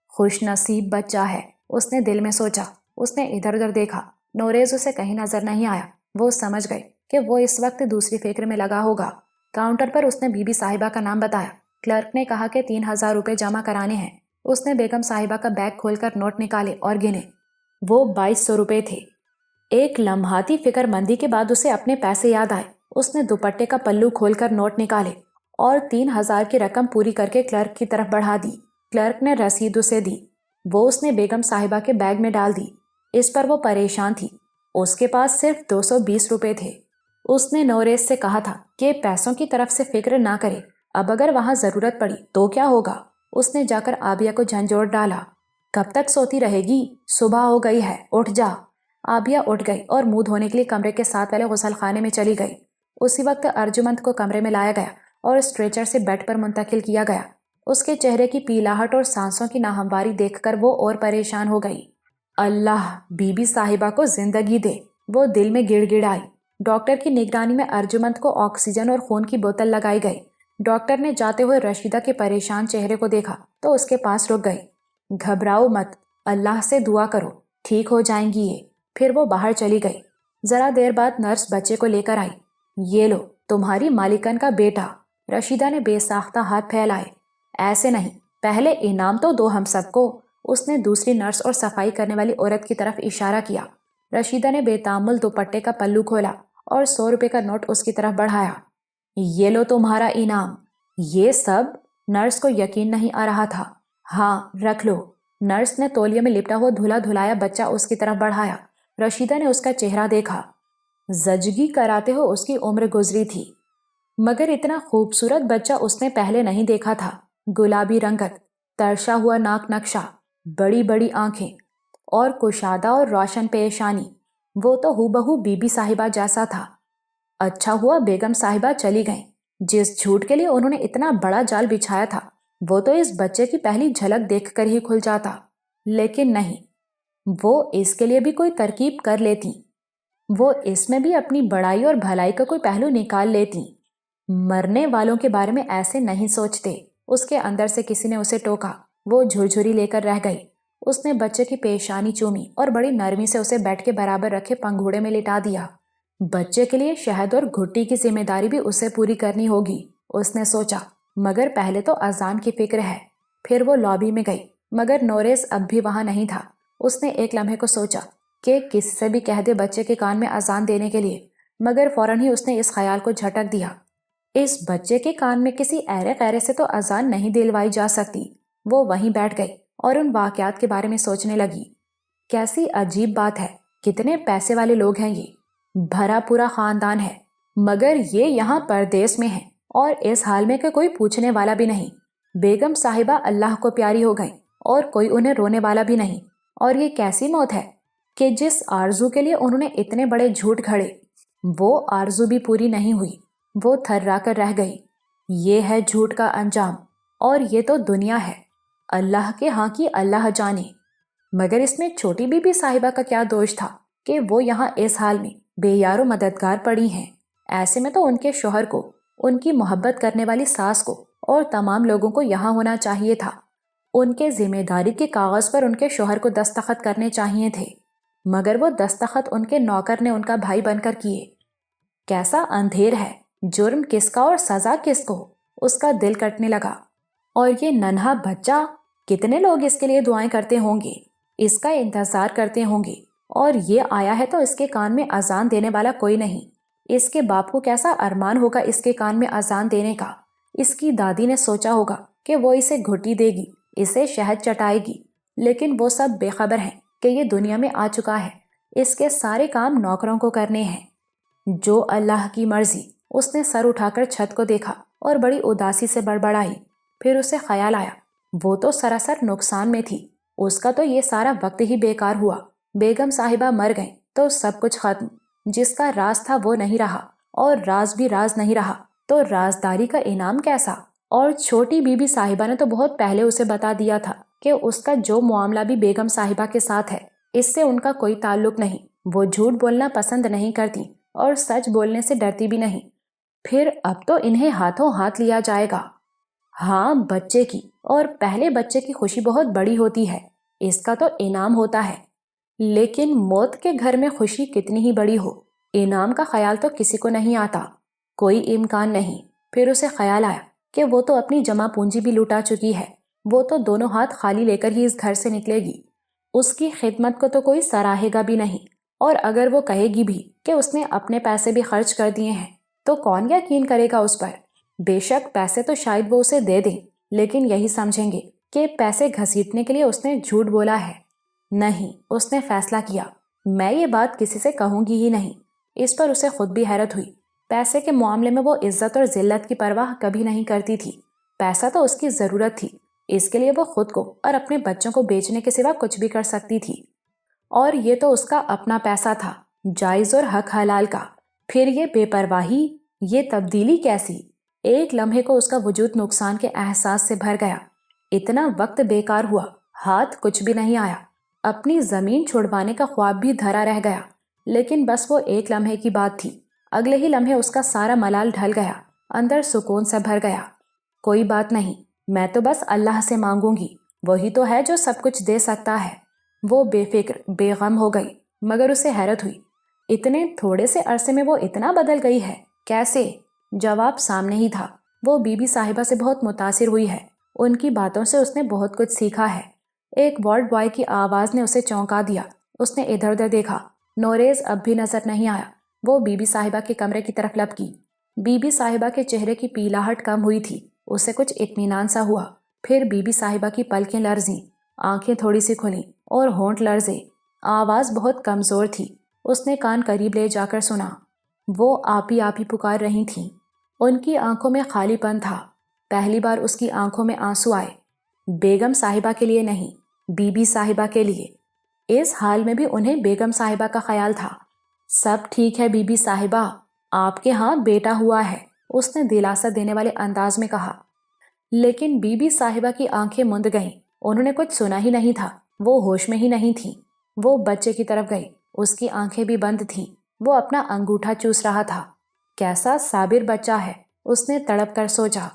خوش نصیب بچہ ہے، اس نے دل میں سوچا۔ اس نے ادھر ادھر دیکھا، نوریز اسے کہیں نظر نہیں آیا۔ وہ سمجھ گئی کہ وہ اس وقت دوسری فکر میں لگا ہوگا۔ کاؤنٹر پر اس نے بی بی صاحبہ کا نام بتایا۔ کلرک نے کہا کہ 3000 روپے جمع کرانے ہیں۔ اس نے بیگم صاحبہ کا بیگ کھول کر نوٹ نکالے اور گنے۔ وہ 2200 روپے تھے۔ ایک لمحاتی فکر مندی کے بعد اسے اپنے پیسے یاد آئے۔ اس نے دوپٹے کا پلو کھول کر نوٹ نکالے اور 3000 کی رقم پوری کر کے کلرک کی طرف بڑھا دی۔ کلرک نے رسید اسے دی۔ وہ اس نے بیگم صاحبہ کے بیگ میں ڈال دی۔ اس پر وہ پریشان تھی۔ اس کے پاس صرف 220 روپے تھے۔ اس نے نوریز سے کہا تھا کہ پیسوں کی طرف سے فکر نہ کرے، اب اگر وہاں ضرورت پڑی تو کیا ہوگا۔ اس نے جا کر آبیہ کو جھنجھوڑ ڈالا۔ کب تک سوتی رہے گی؟ صبح ہو گئی ہے، اٹھ جا۔ آبیہ اٹھ گئی اور منہ دھونے کے لیے کمرے کے ساتھ والے غسل خانے میں چلی گئی۔ اسی وقت ارجمند کو کمرے میں لایا گیا اور اسٹریچر سے بیڈ پر منتقل کیا گیا۔ اس کے چہرے کی پیلاہٹ اور سانسوں کی ناہمواری دیکھ کر وہ اور پریشان ہو گئی۔ اللہ بی بی صاحبہ کو زندگی دے، وہ دل میں گڑ گڑائی۔ ڈاکٹر کی نگرانی میں ارجمند کو آکسیجن اور خون کی بوتل لگائی گئی۔ ڈاکٹر نے جاتے ہوئے رشیدہ کے پریشان چہرے کو دیکھا تو اس کے پاس رک گئی۔ گھبراؤ مت، اللہ سے دعا کرو، ٹھیک ہو جائیں گی یہ۔ پھر وہ باہر چلی گئی۔ ذرا دیر بعد نرس بچے کو لے کر آئی۔ یہ لو تمہاری مالکن کا بیٹا۔ رشیدہ نے بے ساختہ ہاتھ پھیلائے۔ ایسے نہیں، پہلے انعام تو دو ہم سب کو۔ اس نے دوسری نرس اور صفائی کرنے والی عورت کی طرف اشارہ کیا۔ رشیدہ نے بے تامل دوپٹے کا پلو کھولا اور 100 روپے کا نوٹ اس کی طرف بڑھایا۔ یہ لو تمہارا انعام۔ یہ سب؟ نرس کو یقین نہیں آ رہا تھا۔ ہاں رکھ لو۔ نرس نے تولیے میں لپٹا ہوا دھلا دھلایا بچہ اس کی طرف بڑھایا۔ رشیدہ نے اس کا چہرہ دیکھا۔ زچگی کراتے ہو اس کی عمر گزری تھی، مگر اتنا خوبصورت بچہ اس نے پہلے نہیں دیکھا تھا۔ گلابی رنگت، ترشا ہوا ناک نقشہ، بڑی بڑی آنکھیں اور کشادہ اور روشن پیشانی۔ وہ تو ہو بہو بی بی صاحبہ جیسا تھا۔ اچھا ہوا بیگم صاحبہ چلی گئیں۔ جس جھوٹ کے لیے انہوں نے اتنا بڑا جال بچھایا تھا وہ تو اس بچے کی پہلی جھلک دیکھ کر ہی کھل جاتا، لیکن نہیں، وہ اس کے لیے بھی کوئی ترکیب کر لیتی۔ وہ اس میں بھی اپنی بڑائی اور بھلائی کا کوئی پہلو نکال لیتی۔ مرنے والوں کے بارے میں ایسے نہیں سوچتے۔ اس کے اندر سے کسی نے اسے ٹوکا۔ وہ جھرجھری لے کر رہ گئی۔ اس نے بچے کی پیشانی چومی اور بڑی نرمی سے اسے بیڈ کے برابر رکھے پنگھوڑے میں لٹا دیا۔ بچے کے لیے شہد اور گھٹی کی ذمہ داری بھی اسے پوری کرنی ہوگی، اس نے سوچا، مگر پہلے تو اذان کی فکر ہے۔ پھر وہ لابی میں گئی، مگر نوریز اب بھی وہاں نہیں تھا۔ اس نے ایک لمحے کو سوچا کہ کسی سے بھی کہہ دے بچے کے کان میں اذان دینے کے لیے، مگر فوراً ہی اس نے اس خیال کو جھٹک دیا۔ اس بچے کے کان میں کسی ایرے غیرے سے تو اذان نہیں دلوائی جا سکتی۔ وہ وہیں بیٹھ گئی اور ان واقعات کے بارے میں سوچنے لگی۔ کیسی عجیب بات ہے، کتنے پیسے والے لوگ ہیں، یہ بھرا پورا خاندان ہے، مگر یہ یہاں پردیس میں ہیں اور اس حال میں کہ کوئی پوچھنے والا بھی نہیں۔ بیگم صاحبہ اللہ کو پیاری ہو گئیں اور کوئی انہیں رونے والا بھی نہیں۔ اور یہ کیسی موت ہے کہ جس آرزو کے لیے انہوں نے اتنے بڑے جھوٹ گھڑے وہ آرزو بھی پوری نہیں ہوئی، وہ تھرا کر رہ گئی۔ یہ ہے جھوٹ کا انجام، اور یہ تو دنیا ہے، اللہ کے ہاں کی اللہ جانے۔ مگر اس میں چھوٹی بی بی صاحبہ کا کیا دوش تھا کہ وہ یہاں اس حال میں بے یار و مددگار پڑی ہیں؟ ایسے میں تو ان کے شوہر کو، ان کی محبت کرنے والی ساس کو اور تمام لوگوں کو یہاں ہونا چاہیے تھا۔ ان کے ذمہ داری کے کاغذ پر ان کے شوہر کو دستخط کرنے چاہیے تھے، مگر وہ دستخط ان کے نوکر نے ان کا بھائی بن کر کیے۔ کیسا اندھیر ہے، جرم کس کا اور سزا کس کو؟ اس کا دل کٹنے لگا۔ اور یہ ننھا بچہ، کتنے لوگ اس کے لیے دعائیں کرتے ہوں گے، اس کا انتظار کرتے ہوں گے، اور یہ آیا ہے تو اس کے کان میں اذان دینے والا کوئی نہیں۔ اس کے باپ کو کیسا ارمان ہوگا اس کے کان میں اذان دینے کا۔ اس کی دادی نے سوچا ہوگا کہ وہ اسے گھٹی دے گی، اسے شہد چٹائے گی، لیکن وہ سب بے خبر ہیں کہ یہ دنیا میں آ چکا ہے، اس کے سارے کام نوکروں کو کرنے ہیں۔ جو اللہ کی مرضی۔ اس نے سر اٹھا کر چھت کو دیکھا اور بڑی اداسی سے بڑبڑائی۔ پھر اسے خیال آیا، وہ تو سراسر نقصان میں تھی، اس کا تو یہ سارا وقت ہی بیکار ہوا۔ بیگم صاحبہ مر گئیں تو سب کچھ ختم۔ جس کا راز تھا وہ نہیں رہا، اور راز بھی راز نہیں رہا تو رازداری کا انعام کیسا؟ اور چھوٹی بی بی صاحبہ نے تو بہت پہلے اسے بتا دیا تھا کہ اس کا جو معاملہ بھی بیگم صاحبہ کے ساتھ ہے اس سے ان کا کوئی تعلق نہیں۔ وہ جھوٹ بولنا پسند نہیں کرتی اور سچ بولنے سے ڈرتی بھی نہیں۔ پھر اب تو انہیں ہاتھوں ہاتھ لیا جائے گا۔ ہاں بچے کی، اور پہلے بچے کی خوشی بہت بڑی ہوتی ہے، اس کا تو انعام ہوتا ہے، لیکن موت کے گھر میں خوشی کتنی ہی بڑی ہو، انعام کا خیال تو کسی کو نہیں آتا، کوئی امکان نہیں۔ پھر اسے خیال آیا کہ وہ تو اپنی جمع پونجی بھی لوٹا چکی ہے، وہ تو دونوں ہاتھ خالی لے کر ہی اس گھر سے نکلے گی۔ اس کی خدمت کو تو کوئی سراہے گا بھی نہیں، اور اگر وہ کہے گی بھی کہ اس نے اپنے پیسے بھی خرچ کر دیے ہیں تو کون یقین کرے گا اس پر؟ بے شک پیسے تو شاید وہ اسے دے دیں، لیکن یہی سمجھیں گے کہ پیسے گھسیٹنے کے لیے اس نے جھوٹ بولا ہے۔ نہیں، اس نے فیصلہ کیا، میں یہ بات کسی سے کہوں گی ہی نہیں۔ اس پر اسے خود بھی حیرت ہوئی۔ پیسے کے معاملے میں وہ عزت اور ذلت کی پرواہ کبھی نہیں کرتی تھی۔ پیسہ تو اس کی ضرورت تھی، اس کے لیے وہ خود کو اور اپنے بچوں کو بیچنے کے سوا کچھ بھی کر سکتی تھی۔ اور یہ تو اس کا اپنا پیسہ تھا، جائز اور حق حلال کا، پھر یہ بے پرواہی، یہ تبدیلی کیسی؟ ایک لمحے کو اس کا وجود نقصان کے احساس سے بھر گیا۔ اتنا وقت بیکار ہوا، ہاتھ کچھ بھی نہیں آیا، اپنی زمین چھڑوانے کا خواب بھی دھرا رہ گیا، لیکن بس وہ ایک لمحے کی بات تھی۔ اگلے ہی لمحے اس کا سارا ملال ڈھل گیا، اندر سکون سے بھر گیا۔ کوئی بات نہیں، میں تو بس اللہ سے مانگوں گی، وہی تو ہے جو سب کچھ دے سکتا ہے۔ وہ بے فکر بے غم ہو گئی، مگر اسے حیرت ہوئی، اتنے تھوڑے سے عرصے میں وہ اتنا بدل گئی ہے، کیسے؟ جواب سامنے ہی تھا۔ وہ بی بی صاحبہ سے بہت متاثر ہوئی ہے، ان کی باتوں سے اس نے بہت کچھ سیکھا ہے۔ ایک وارڈ بوائے کی آواز نے اسے چونکا دیا۔ اس نے ادھر ادھر دیکھا، نوریز اب بھی نظر نہیں آیا۔ وہ بی بی صاحبہ کے کمرے کی طرف لپکی۔ بی بی صاحبہ کے چہرے کی پیلاہٹ کم ہوئی تھی، اسے کچھ اطمینان سا ہوا۔ پھر بی بی صاحبہ کی پلکیں لرزیں، آنکھیں تھوڑی سی کھلیں اور ہونٹ لرزے۔ آواز بہت کمزور تھی، اس نے کان قریب لے جا کر سنا۔ وہ آپی آپی پکار رہی تھیں۔ ان کی آنکھوں میں خالی پن تھا۔ پہلی بار اس کی آنکھوں میں آنسو آئے۔ بیگم صاحبہ کے لیے نہیں، بی بی صاحبہ کے لیے۔ اس حال میں بھی انہیں بیگم صاحبہ کا خیال تھا۔ سب ٹھیک ہے بی بی صاحبہ، آپ کے ہاں بیٹا ہوا ہے، اس نے دلاسا دینے والے انداز میں کہا۔ لیکن بی بی صاحبہ کی آنکھیں مند گئیں، انہوں نے کچھ سنا ہی نہیں تھا، وہ ہوش میں ہی نہیں تھیں۔ وہ بچے کی طرف گئی، اس کی آنکھیں بھی بند تھیں، وہ اپنا انگوٹھا چوس رہا تھا۔ کیسا صابر بچہ ہے، اس نے تڑپ کر سوچا۔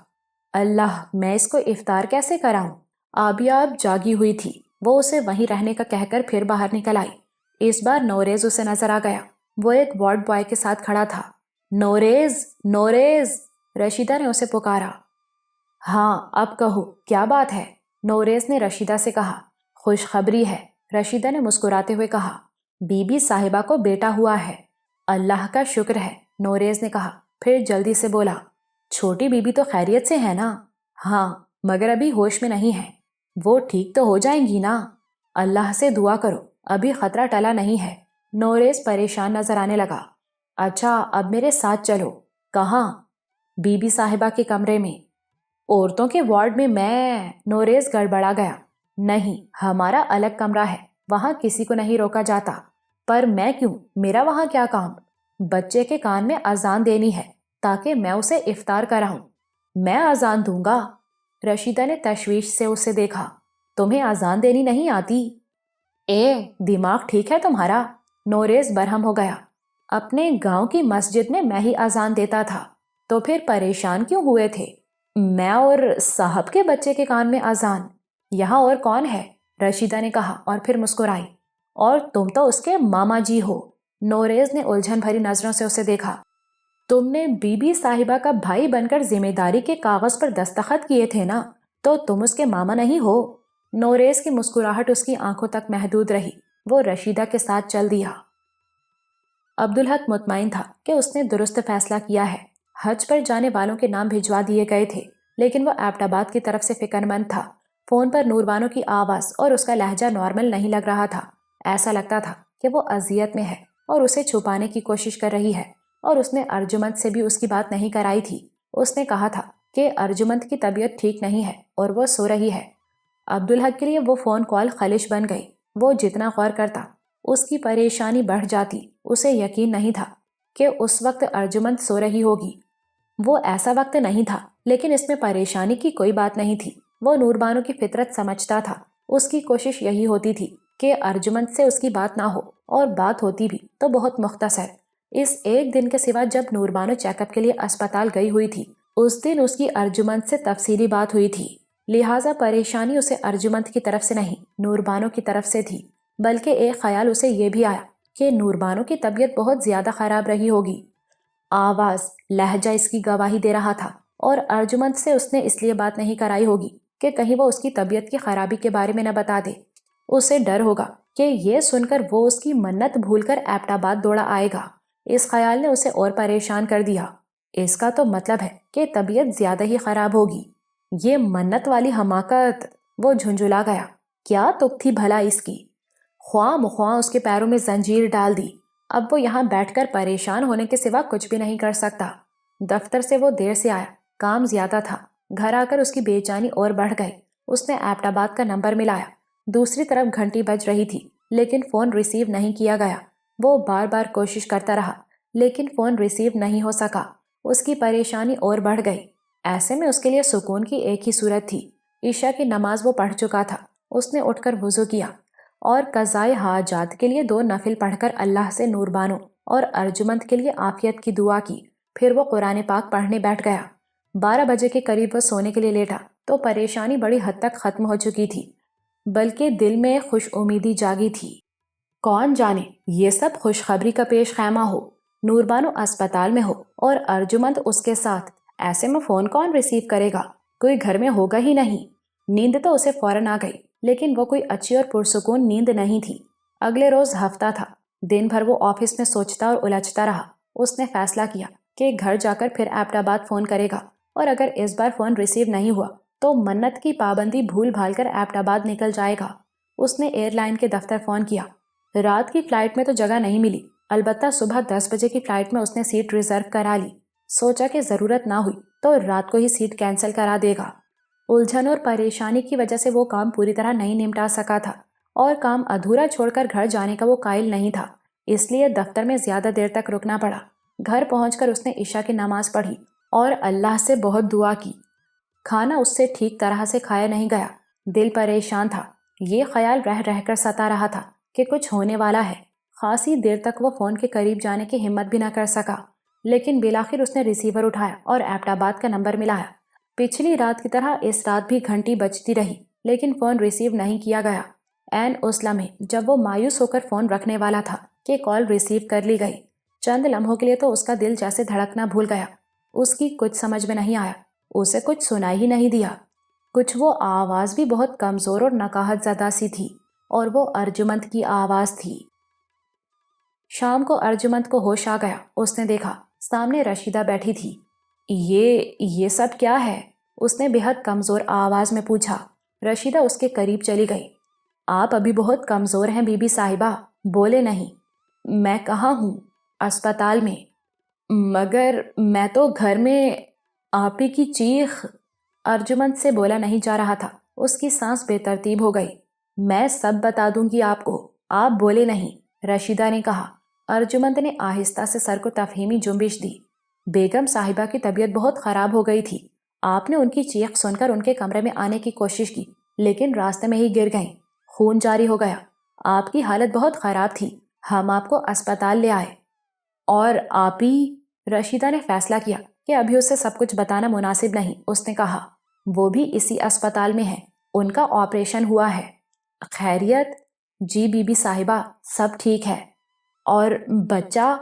اللہ، میں اس کو افطار کیسے کراؤں؟ آبیاب جاگی ہوئی تھی، وہ اسے وہیں رہنے کا کہہ کر پھر باہر نکل آئی۔ اس بار نوریز اسے نظر آ گیا، وہ ایک وارڈ بوائے کے ساتھ کھڑا تھا۔ نوریز، نوریز، رشیدہ نے اسے پکارا۔ ہاں اب کہو، کیا بات ہے؟ نوریز نے رشیدہ سے کہا۔ خوشخبری ہے، رشیدہ نے مسکراتے ہوئے کہا۔ بی بی صاحبہ کو بیٹا ہوا ہے۔ اللہ کا شکر ہے، نوریز نے کہا، پھر جلدی سے بولا۔ چھوٹی بی بی تو خیریت سے ہے نا؟ ہاں، مگر ابھی ہوش میں نہیں ہے۔ وہ ٹھیک تو ہو جائیں گی نا؟ اللہ سے دعا کرو، ابھی خطرہ ٹلا نہیں ہے۔ نوریز پریشان نظر آنے لگا۔ اچھا اب میرے ساتھ چلو۔ کہاں؟ بی بی صاحبہ کے کمرے میں۔ عورتوں کے وارڈ میں نوریز گڑبڑا گیا۔ نہیں، ہمارا الگ کمرہ ہے، وہاں کسی کو نہیں روکا جاتا۔ پر میں کیوں؟ میرا وہاں کیا کام؟ بچے کے کان میں اذان دینی ہے تاکہ میں اسے افطار کراؤں۔ میں اذان دوں گا؟ رشیدہ نے تشویش سے اسے دیکھا۔ تمہیں اذان دینی نہیں آتی؟ دماغ ٹھیک ہے تمہارا؟ نوریز برہم ہو گیا۔ اپنے گاؤں کی مسجد میں ہی اذان دیتا تھا، تو پھر پریشان کیوں ہوئے تھے؟ میں اور صاحب کے بچے کے کان میں اذان؟ یہاں اور کون ہے؟ رشیدہ نے کہا اور پھر مسکرائی۔ اور تم تو اس کے ماما جی ہو۔ نوریز نے الجھن بھری نظروں سے اسے دیکھا۔ تم نے بی بی صاحبہ کا بھائی بن کر ذمہ داری کے کاغذ پر دستخط کیے تھے نا، تو تم اس کے ماما نہیں ہو؟ نوریز کی مسکراہٹ اس کی آنکھوں تک محدود رہی، وہ رشیدہ کے ساتھ چل دیا۔ عبدالحق مطمئن تھا کہ اس نے درست فیصلہ کیا ہے۔ حج پر جانے والوں کے نام بھجوا دیے گئے تھے، لیکن وہ ایبٹ آباد کی طرف سے فکر مند تھا۔ فون پر نور بانو کی آواز اور اس کا لہجہ نارمل نہیں لگ رہا تھا۔ ایسا لگتا تھا کہ وہ اذیت میں ہے اور اسے چھپانے کی کوشش کر رہی ہے، اور اس نے ارجمند سے بھی اس کی بات نہیں کرائی تھی۔ اس نے کہا تھا کہ ارجمند کی طبیعت ٹھیک نہیں ہے اور وہ سو رہی ہے۔ عبدالحق کے لیے وہ فون کال خلش بن گئی۔ وہ جتنا غور کرتا اس کی پریشانی بڑھ جاتی۔ اسے یقین نہیں تھا کہ اس وقت ارجمند سو رہی ہوگی۔ وہ ایسا وقت نہیں تھا، لیکن اس میں پریشانی کی کوئی بات نہیں تھی۔ وہ نور بانو کی فطرت سمجھتا تھا۔ اس کی کوشش یہی ہوتی تھی کہ ارجمند سے اس کی بات نہ ہو، اور بات ہوتی بھی تو بہت مختصر۔ اس ایک دن کے سوا جب نور بانو چیک اپ کے لیے اسپتال گئی ہوئی تھی، اس دن اس کی ارجمند سے تفصیلی بات ہوئی تھی، لہٰذا پریشانی اسے ارجمند کی طرف سے نہیں، نور بانو کی طرف سے تھی۔ بلکہ ایک خیال اسے یہ بھی آیا کہ نور بانو کی طبیعت بہت زیادہ خراب رہی ہوگی۔ آواز، لہجہ اس کی گواہی دے رہا تھا، اور ارجمند سے اس نے اس لیے بات نہیں کرائی ہوگی کہ کہیں وہ اس کی طبیعت کی خرابی کے بارے میں نہ بتا دے۔ اسے ڈر ہوگا کہ یہ سن کر وہ اس کی منت بھول کر ایبٹ آباد دوڑا آئے گا۔ اس خیال نے اسے اور پریشان کر دیا۔ اس کا تو مطلب ہے کہ طبیعت زیادہ ہی خراب ہوگی۔ یہ منت والی حماقت! وہ جھنجھلا گیا۔ کیا تک تھی بھلا اس کی؟ خواہ مخواہ اس کے پیروں میں زنجیر ڈال دی۔ اب وہ یہاں بیٹھ کر پریشان ہونے کے سوا کچھ بھی نہیں کر سکتا۔ دفتر سے وہ دیر سے آیا، کام زیادہ تھا۔ گھر آ کر اس کی بے چینی اور بڑھ گئی۔ اس نے ایبٹ آباد کا نمبر ملایا۔ دوسری طرف گھنٹی بج رہی تھی۔ لیکن فون ریسیو نہیں کیا گیا۔ وہ بار بار کوشش کرتا رہا لیکن فون ریسیو نہیں ہو سکا۔ اس کی پریشانی اور بڑھ گئی۔ ایسے میں اس کے لیے سکون کی ایک ہی صورت تھی۔ عشاء کی نماز وہ پڑھ چکا تھا۔ اس نے اٹھ کر وضو کیا اور قضائے حاجات کے لیے 2 نفل پڑھ کر اللہ سے نور بانو اور ارجمند کے لیے عافیت کی دعا کی۔ پھر وہ قرآن پاک پڑھنے بیٹھ گیا۔ 12 بجے کے قریب وہ سونے کے لیے لیٹا تو پریشانی بڑی حد تک ختم ہو چکی تھی، بلکہ دل میں خوش امیدی جاگی تھی۔ کون جانے یہ سب خوشخبری کا پیش خیمہ ہو، نور بانو اسپتال میں ہو اور ارجمند اس کے ساتھ۔ ایسے میں فون کون ریسیو کرے گا؟ کوئی گھر میں ہوگا ہی نہیں۔ نیند تو اسے فوراً آ گئی لیکن وہ کوئی اچھی اور پرسکون نیند نہیں تھی۔ اگلے روز ہفتہ تھا۔ دن بھر وہ آفس میں سوچتا اور الجھتا رہا۔ اس نے فیصلہ کیا کہ گھر جا کر پھر ایبٹ آباد فون کرے گا اور اگر اس بار فون ریسیو نہیں ہوا تو منت کی پابندی بھول بھال کر ایبٹ آباد نکل جائے گا۔ اس نے ایئر لائن کے دفتر فون کیا۔ رات کی فلائٹ میں تو جگہ نہیں ملی، البتہ صبح 10 بجے کی فلائٹ میں اس نے سیٹ ریزرو کرا لی۔ سوچا کہ ضرورت نہ ہوئی تو رات کو ہی سیٹ کینسل کرا دے گا۔ الجھن اور پریشانی کی وجہ سے وہ کام پوری طرح نہیں نمٹا سکا تھا اور کام ادھورا چھوڑ کر گھر جانے کا وہ قائل نہیں تھا، اس لیے دفتر میں زیادہ دیر تک رکنا پڑا۔ گھر پہنچ کر اس نے عشاء کی نماز پڑھی اور اللہ سے بہت دعا کی۔ کھانا اس سے ٹھیک طرح سے کھایا نہیں گیا، دل پریشان تھا۔ یہ خیال رہ رہ کر ستا رہا تھا کہ کچھ ہونے والا ہے۔ خاصی دیر تک وہ فون کے قریب جانے کی ہمت بھی نہ کر سکا، لیکن بالآخر اس نے ریسیور اٹھایا اور ایبٹ آباد کا نمبر ملایا۔ پچھلی رات کی طرح اس رات بھی گھنٹی بجتی رہی لیکن فون ریسیو نہیں کیا گیا۔ عین اس لمحے جب وہ مایوس ہو کر فون رکھنے والا تھا کہ کال ریسیو کر لی گئی۔ چند لمحوں کے لیے تو اس کا دل جیسے دھڑکنا بھول گیا۔ اس کی کچھ سمجھ میں نہیں آیا، اسے کچھ سنا ہی نہیں دیا۔ کچھ وہ آواز بھی بہت کمزور اور نکاہت زدہ سی تھی اور وہ ارجمند کی آواز تھی۔ شام کو ارجمند کو ہوش آ گیا۔ اس نے دیکھا سامنے رشیدہ بیٹھی تھی۔ یہ سب کیا ہے؟ اس نے بے حد کمزور آواز میں پوچھا۔ رشیدہ اس کے قریب چلی گئی۔ آپ ابھی بہت کمزور ہیں بی بی صاحبہ، بولے نہیں۔ میں کہاں ہوں؟ اسپتال میں۔ مگر میں تو گھر میں۔ آپ ہی کی چیخ۔ ارجمند سے بولا نہیں جا رہا تھا، اس کی سانس بے ترتیب ہو گئی۔ میں سب بتا دوں گی آپ کو، آپ بولے نہیں، رشیدہ نے کہا۔ ارجمند نے آہستہ سے سر کو تفہیمی جنبش دی۔ بیگم صاحبہ کی طبیعت بہت خراب ہو گئی تھی۔ آپ نے ان کی چیخ سن کر ان کے کمرے میں آنے کی کوشش کی لیکن راستے میں ہی گر گئیں، خون جاری ہو گیا۔ آپ کی حالت بہت خراب تھی، ہم آپ کو اسپتال لے آئے۔ اور آپ ہی؟ رشیدہ نے فیصلہ کیا کہ ابھی اسے سب کچھ بتانا مناسب نہیں۔ اس نے کہا وہ بھی اسی اسپتال میں ہے، ان کا آپریشن ہوا ہے۔ خیریت؟ جی بی بی صاحبہ، سب ٹھیک ہے۔ اور بچہ؟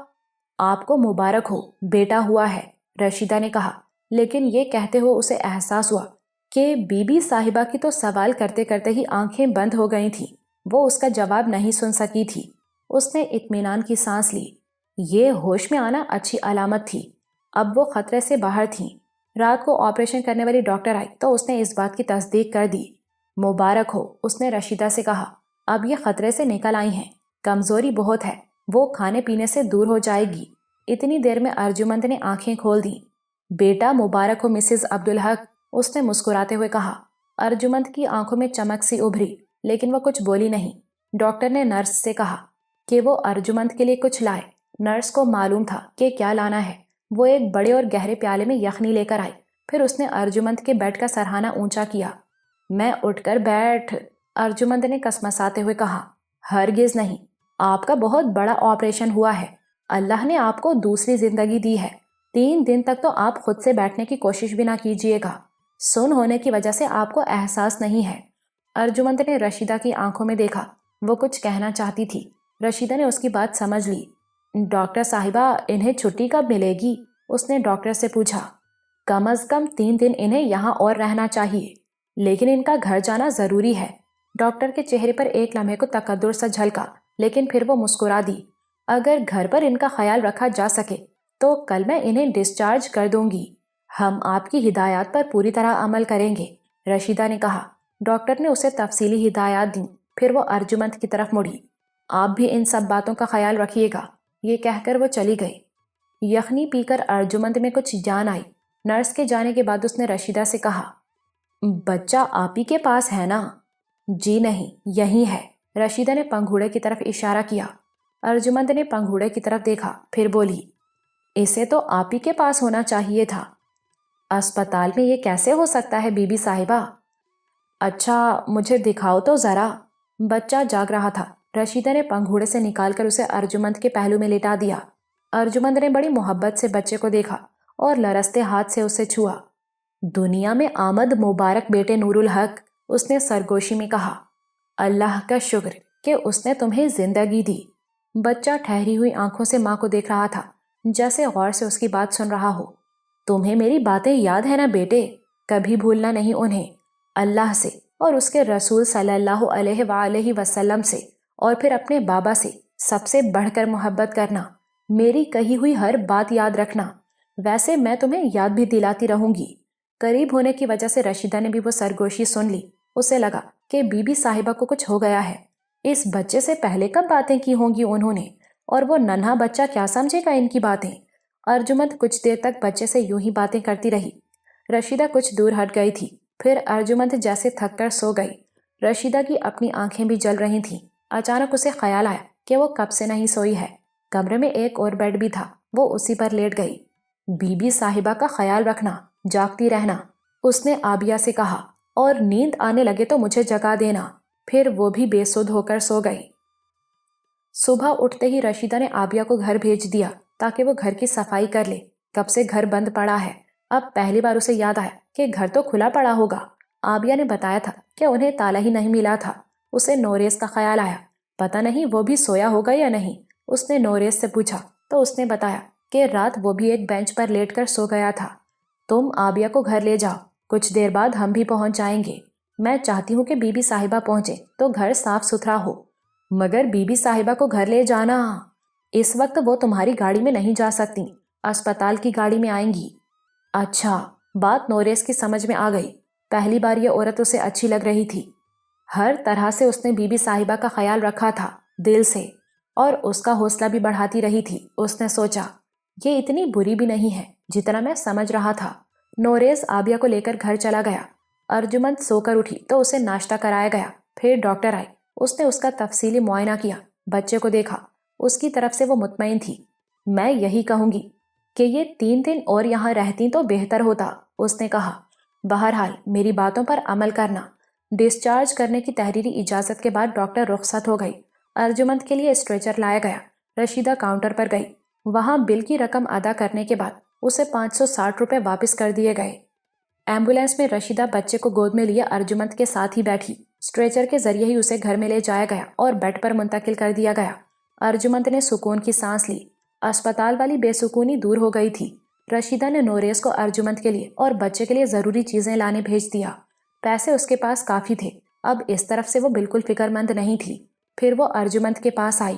آپ کو مبارک ہو، بیٹا ہوا ہے، رشیدہ نے کہا، لیکن یہ کہتے ہوئے اسے احساس ہوا کہ بی بی صاحبہ کی تو سوال کرتے کرتے ہی آنکھیں بند ہو گئی تھیں، وہ اس کا جواب نہیں سن سکی تھی۔ اس نے اطمینان کی سانس لی۔ یہ ہوش میں آنا اچھی علامت تھی، اب وہ خطرے سے باہر تھیں۔ رات کو آپریشن کرنے والی ڈاکٹر آئی تو اس نے اس بات کی تصدیق کر دی۔ مبارک ہو، اس نے رشیدہ سے کہا، اب یہ خطرے سے نکل آئی ہیں، کمزوری بہت ہے، وہ کھانے پینے سے دور ہو جائے گی۔ اتنی دیر میں ارجمند نے آنکھیں کھول دیں۔ بیٹا مبارک ہو مسز عبدالحق، اس نے مسکراتے ہوئے کہا۔ ارجمند کی آنکھوں میں چمک سی ابھری لیکن وہ کچھ بولی نہیں۔ ڈاکٹر نے نرس سے کہا کہ وہ ارجمند کے لیے کچھ لائے۔ نرس کو معلوم تھا کہ کیا لانا ہے۔ وہ ایک بڑے اور گہرے پیالے میں یخنی لے کر آئی، پھر اس نے ارجمند کے بیڈ کا سرہانہ اونچا کیا۔ میں اٹھ کر بیٹھ، ارجمند نے کسمساتے ہوئے کہا۔ ہرگز نہیں، آپ کا بہت بڑا آپریشن ہوا ہے، اللہ نے آپ کو دوسری زندگی دی ہے۔ 3 دن تک تو آپ خود سے بیٹھنے کی کوشش بھی نہ کیجیے گا، سن ہونے کی وجہ سے آپ کو احساس نہیں ہے۔ ارجمند نے رشیدہ کی آنکھوں میں دیکھا، وہ کچھ کہنا چاہتی تھی۔ رشیدہ نے اس کی بات سمجھ لی۔ ڈاکٹر صاحبہ، انہیں چھٹی کب ملے گی؟ اس نے ڈاکٹر سے پوچھا۔ کم از کم 3 دن انہیں یہاں اور رہنا چاہیے، لیکن ان کا گھر جانا ضروری ہے۔ ڈاکٹر کے چہرے پر ایک لمحے کو تقدر سا جھلکا لیکن پھر وہ مسکرا دی۔ اگر گھر پر ان کا خیال رکھا جا سکے تو کل میں انہیں ڈسچارج کر دوں گی، ہم آپ کی ہدایات پر پوری طرح عمل کریں گے، رشیدہ نے کہا۔ ڈاکٹر نے اسے تفصیلی ہدایات دیں، پھر وہ ارجمند کی طرف مڑی۔ آپ بھی ان سب باتوں کا خیال رکھیے گا، یہ کہہ کر وہ چلی گئی۔ یخنی پی کر ارجمند میں کچھ جان آئی۔ نرس کے جانے کے بعد اس نے رشیدہ سے کہا، بچہ آپ ہی کے پاس ہے نا؟ جی نہیں، یہی ہے، رشیدہ نے پنگھوڑے کی طرف اشارہ کیا۔ ارجمند نے پنگھوڑے کی طرف دیکھا، پھر بولی، اسے تو آپ ہی کے پاس ہونا چاہیے تھا۔ اسپتال میں یہ کیسے ہو سکتا ہے بی بی صاحبہ؟ اچھا مجھے دکھاؤ تو ذرا۔ بچہ جاگ رہا تھا۔ رشیدہ نے پنگھوڑے سے نکال کر اسے ارجمند کے پہلو میں لٹا دیا۔ ارجمند نے بڑی محبت سے بچے کو دیکھا اور لرزتے ہاتھ سے اسے چھوا۔ دنیا میں آمد مبارک بیٹے نور الحق، اس نے سرگوشی میں کہا۔ اللہ کا شکر کہ اس نے تمہیں زندگی دی۔ بچہ ٹھہری ہوئی آنکھوں سے ماں کو دیکھ رہا تھا، جیسے غور سے اس کی بات سن رہا ہو۔ تمہیں میری باتیں یاد ہے نا بیٹے؟ کبھی بھولنا نہیں انہیں۔ اللہ سے اور اس کے رسول صلی اللہ علیہ وآلہ وسلم سے اور پھر اپنے بابا سے سب سے بڑھ کر محبت کرنا۔ میری کہی ہوئی ہر بات یاد رکھنا۔ ویسے میں تمہیں یاد بھی دلاتی رہوں گی۔ قریب ہونے کی وجہ سے رشیدہ نے بھی وہ سرگوشی سن لی۔ اسے لگا کہ بی بی صاحبہ کو کچھ ہو گیا ہے۔ اس بچے سے پہلے کب باتیں کی ہوں گی انہوں نے، اور وہ ننھا بچہ کیا سمجھے گا ان کی باتیں؟ ارجمند کچھ دیر تک بچے سے یوں ہی باتیں کرتی رہی۔ رشیدہ کچھ دور ہٹ گئی تھی، پھر ارجمند جیسے تھک کر سو گئی۔ رشیدہ کی اپنی آنکھیں بھی جل رہی تھیں۔ اچانک اسے خیال آیا کہ وہ کب سے نہیں سوئی ہے۔ کمرے میں ایک اور بیڈ بھی تھا، وہ اسی پر لیٹ گئی۔ بی بی صاحبہ کا خیال رکھنا، جاگتی رہنا، اس نے عابیہ سے کہا، اور نیند آنے لگے تو مجھے جگا دینا۔ پھر وہ بھی بے سدھ ہو کر سو گئی۔ صبح اٹھتے ہی رشیدہ نے عابیہ کو گھر بھیج دیا تاکہ وہ گھر کی صفائی کر لے۔ کب سے گھر بند پڑا ہے، اب پہلی بار اسے یاد آیا کہ گھر تو کھلا پڑا ہوگا۔ عابیہ نے بتایا تھا کہ انہیں تالا ہی نہیں ملا تھا۔ اسے نوریز کا خیال آیا، پتہ نہیں وہ بھی سویا ہوگا یا نہیں۔ اس نے نوریز سے پوچھا تو اس نے بتایا کہ رات وہ بھی ایک بینچ پر لیٹ کر سو گیا تھا۔ تم عابیہ کو گھر لے جاؤ، کچھ دیر بعد ہم بھی پہنچ جائیں گے۔ میں چاہتی ہوں کہ بی بی صاحبہ پہنچے تو گھر صاف ستھرا ہو۔ مگر بی بی صاحبہ کو گھر لے جانا، اس وقت وہ تمہاری گاڑی میں نہیں جا سکتی، اسپتال کی گاڑی میں آئیں گی۔ اچھا، بات نوریز کی سمجھ میں آ گئی۔ پہلی بار یہ عورت اسے اچھی لگ رہی تھی۔ ہر طرح سے اس نے بی بی صاحبہ کا خیال رکھا تھا، دل سے، اور اس کا حوصلہ بھی بڑھاتی رہی تھی۔ اس نے سوچا، یہ اتنی بری بھی نہیں ہے جتنا میں سمجھ رہا تھا۔ نوریز عابیہ کو لے کر گھر چلا گیا۔ ارجمند سو کر اٹھی تو اسے ناشتہ کرایا گیا۔ پھر ڈاکٹر آئی، اس نے اس کا تفصیلی معائنہ کیا، بچے کو دیکھا۔ اس کی طرف سے وہ مطمئن تھی۔ میں یہی کہوں گی کہ یہ 3 دن اور یہاں رہتی تو بہتر ہوتا، اس نے کہا۔ بہرحال میری باتوں پر عمل کرنا۔ ڈسچارج کرنے کی تحریری اجازت کے بعد ڈاکٹر رخصت ہو گئی۔ ارجمند کے لیے اسٹریچر لایا گیا۔ رشیدہ کاؤنٹر پر گئی۔ وہاں بل کی رقم ادا کرنے کے بعد اسے 560 روپے واپس کر دیے گئے۔ ایمبولینس میں رشیدہ بچے کو گود میں لیے ارجمند کے ساتھ ہی بیٹھی۔ اسٹریچر کے ذریعے ہی اسے گھر میں لے جایا گیا اور بیڈ پر منتقل کر دیا گیا۔ ارجمند نے سکون کی سانس لی۔ اسپتال والی بے سکونی دور ہو گئی تھی۔ رشیدہ نے نوریز کو ارجمند کے لیے اور بچے کے لیے ضروری چیزیں لانے بھیج دیا۔ پیسے اس کے پاس کافی تھے، اب اس طرف سے وہ بالکل فکر مند نہیں تھی۔ پھر وہ ارجمند کے پاس آئی۔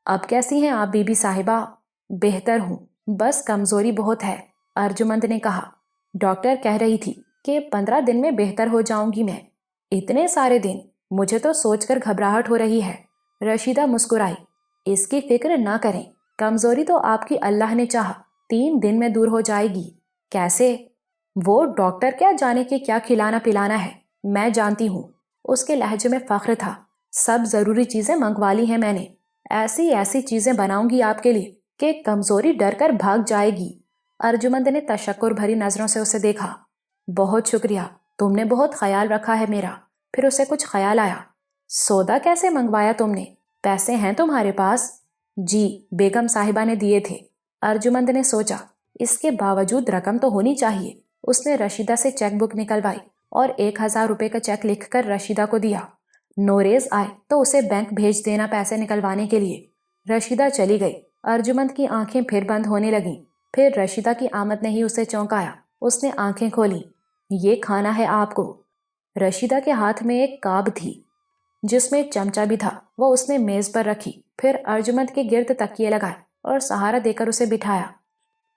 اب کیسی ہیں آپ بی بی صاحبہ؟ بہتر ہوں، بس کمزوری بہت ہے، ارجمند نے کہا۔ ڈاکٹر کہہ رہی تھی کہ 15 دن میں بہتر ہو جاؤں گی میں۔ اتنے سارے دن؟ مجھے تو سوچ کر گھبراہٹ ہو رہی ہے۔ رشیدہ مسکرائی۔ اس کی فکر نہ کریں، کمزوری تو آپ کی اللہ نے چاہا 3 دن میں دور ہو جائے گی۔ کیسے؟ وہ ڈاکٹر کیا جانے کہ کیا کھلانا پلانا ہے، میں جانتی ہوں۔ اس کے لہجے میں فخر تھا۔ سب ضروری چیزیں منگوا لی ہیں میں نے، ایسی ایسی چیزیں بناؤں گی آپ کے لیے کہ کمزوری ڈر کر بھاگ جائے گی۔ ارجمند نے تشکر بھری نظروں سے اسے دیکھا۔ بہت شکریہ، تم نے بہت خیال رکھا ہے میرا۔ پھر اسے کچھ خیال آیا۔ سودا کیسے منگوایا تم نے؟ پیسے ہیں تمہارے پاس؟ جی، بیگم صاحبہ نے دیے تھے۔ ارجمند نے سوچا، اس کے باوجود رقم تو ہونی چاہیے۔ اس نے رشیدہ سے چیک بک نکلوائی اور 1000 روپے کا چیک لکھ کر رشیدہ کو دیا۔ نوریز آئے تو اسے بینک بھیج دینا پیسے نکلوانے کے لیے۔ رشیدہ چلی گئی۔ ارجمند کی آنکھیں پھر بند ہونے لگیں۔ پھر رشیدہ کی آمد نے ہی اسے چونکایا۔ اس نے آنکھیں کھولی۔ یہ کھانا ہے آپ کو۔ رشیدہ کے ہاتھ میں ایک کاب تھی جس میں چمچہ بھی تھا، وہ اس نے میز پر رکھی۔ پھر ارجمند کے گرد تکیے لگائے اور سہارا دے کر اسے بٹھایا۔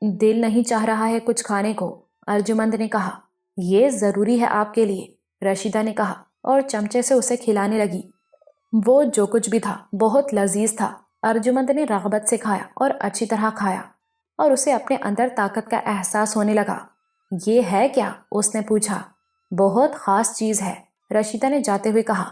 دل نہیں چاہ رہا ہے کچھ کھانے کو، ارجمند نے کہا۔ یہ ضروری ہے آپ کے لیے، رشیدہ نے کہا اور چمچے سے اسے کھلانے لگی۔ وہ جو کچھ بھی تھا بہت لذیذ تھا۔ ارجمند نے رغبت سے کھایا اور اچھی طرح کھایا، اور اسے اپنے اندر طاقت کا احساس ہونے لگا۔ یہ ہے کیا؟ اس نے پوچھا۔ بہت خاص چیز ہے، رشیدہ نے جاتے ہوئے کہا۔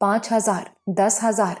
5,000, 10,000,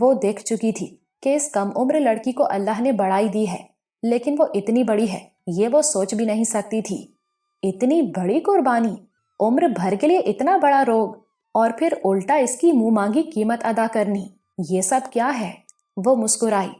وہ دیکھ چکی تھی کہ اس کم عمر لڑکی کو اللہ نے بڑائی دی ہے، لیکن وہ اتنی بڑی ہے یہ وہ سوچ بھی نہیں سکتی تھی۔ اتنی بڑی قربانی، عمر بھر کے لیے اتنا بڑا روگ، اور پھر الٹا اس کی منہ مانگی قیمت ادا کرنی، یہ سب کیا ہے؟ وہ مسکرائی۔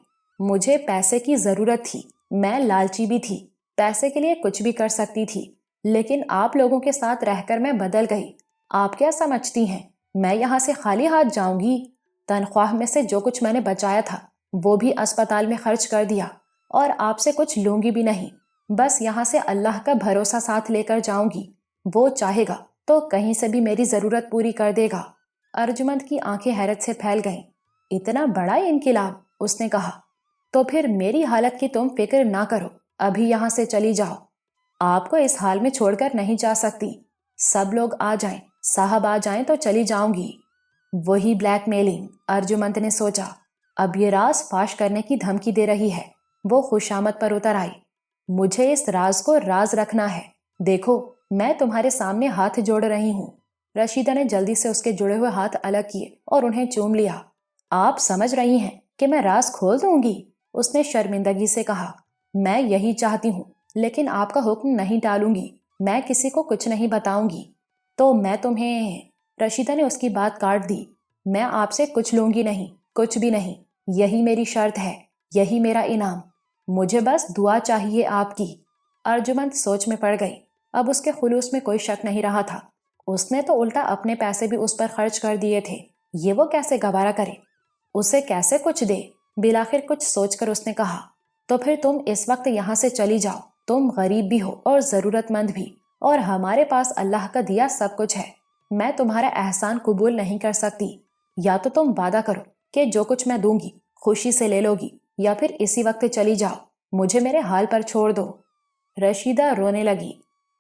مجھے پیسے کی ضرورت تھی، میں لالچی بھی تھی، پیسے کے لیے کچھ بھی کر سکتی تھی، لیکن آپ لوگوں کے ساتھ رہ کر میں بدل گئی۔ آپ کیا سمجھتی ہیں میں یہاں سے خالی ہاتھ جاؤں گی؟ تنخواہ میں سے جو کچھ میں نے بچایا تھا وہ بھی اسپتال میں خرچ کر دیا، اور آپ سے کچھ لوں گی بھی نہیں، بس یہاں سے اللہ کا بھروسہ ساتھ لے کر جاؤں گی، وہ چاہے گا تو کہیں سے بھی میری ضرورت پوری کر دے گا۔ ارجمند کی آنکھیں حیرت سے پھیل گئیں۔ اتنا بڑا انقلاب، اس نے کہا۔ تو پھر میری حالت کی تم فکر نہ کرو، ابھی یہاں سے چلی جاؤ، آپ کو اس حال میں چھوڑ کر نہیں جا سکتی، سب لوگ آ جائیں، صاحب آ جائیں تو چلی جاؤں گی۔ وہی بلیک میلنگ، ارجمند نے سوچا، اب یہ راز فاش کرنے کی دھمکی دے رہی ہے۔ وہ خوشامد پر اتر آئی۔ مجھے اس راز کو راز رکھنا ہے، دیکھو میں تمہارے سامنے ہاتھ جوڑ رہی ہوں۔ رشیدہ نے جلدی سے اس کے جڑے ہوئے ہاتھ الگ کیے اور انہیں چوم لیا۔ آپ سمجھ رہی ہیں کہ میں راز کھول دوں گی؟ اس نے شرمندگی سے کہا۔ میں یہی چاہتی ہوں، لیکن آپ کا حکم نہیں ٹالوں گی، میں کسی کو کچھ نہیں بتاؤں گی۔ تو میں تمہیں، رشیدہ نے اس کی بات کاٹ دی، میں آپ سے کچھ لوں گی نہیں، کچھ بھی نہیں، یہی میری شرط ہے، یہی میرا انعام، مجھے بس دعا چاہیے آپ کی۔ ارجمند سوچ میں پڑ گئی۔ اب اس کے خلوص میں کوئی شک نہیں رہا تھا، اس نے تو الٹا اپنے پیسے بھی اس پر خرچ کر دیے تھے، یہ وہ کیسے گوارا کرے، اسے کیسے کچھ دے؟ بالآخر کچھ سوچ کر اس نے کہا، تو پھر تم اس وقت یہاں سے چلی جاؤ، تم غریب بھی ہو اور ضرورت مند بھی، اور ہمارے پاس اللہ کا دیا سب کچھ ہے، میں تمہارا احسان قبول نہیں کر سکتی، یا تو تم وعدہ کرو کہ جو کچھ میں دوں گی خوشی سے لے لو گی، یا پھر اسی وقت چلی جاؤ، مجھے میرے حال پر چھوڑ دو۔ رشیدہ رونے لگی۔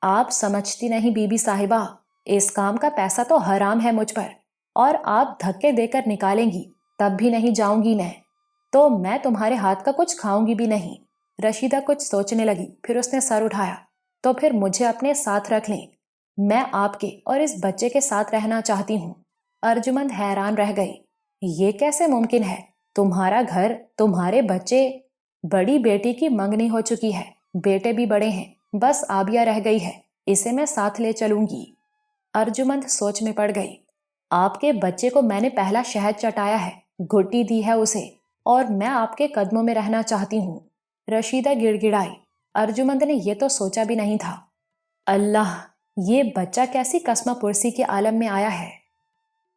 آپ سمجھتی نہیں بی بی صاحبہ، اس کام کا پیسہ تو حرام ہے مجھ پر، اور آپ دھکے دے کر نکالیں گی تب بھی نہیں جاؤں گی میں، تو میں تمہارے ہاتھ کا کچھ کھاؤں گی بھی نہیں۔ رشیدہ کچھ سوچنے لگی، پھر اس نے سر اٹھایا۔ تو پھر مجھے اپنے ساتھ رکھ لیں، میں آپ کے اور اس بچے کے ساتھ رہنا چاہتی ہوں۔ ارجمند حیران رہ گئی، یہ کیسے ممکن ہے؟ تمہارا گھر، تمہارے بچے، بڑی بیٹی کی منگنی ہو چکی ہے، بیٹے بھی بڑے ہیں، بس آبیہ رہ گئی ہے، اسے میں ساتھ لے چلوں گی۔ ارجمند سوچ میں پڑ گئی۔ آپ کے بچے کو میں نے پہلا شہد چٹایا ہے، گھٹی دی ہے اسے، اور میں آپ کے قدموں میں رہنا چاہتی ہوں۔ رشیدہ گڑ گڑائی۔ ارجمند نے یہ تو سوچا بھی نہیں تھا، اللہ، یہ بچہ کیسی قسمہ پرسی کے عالم میں آیا ہے،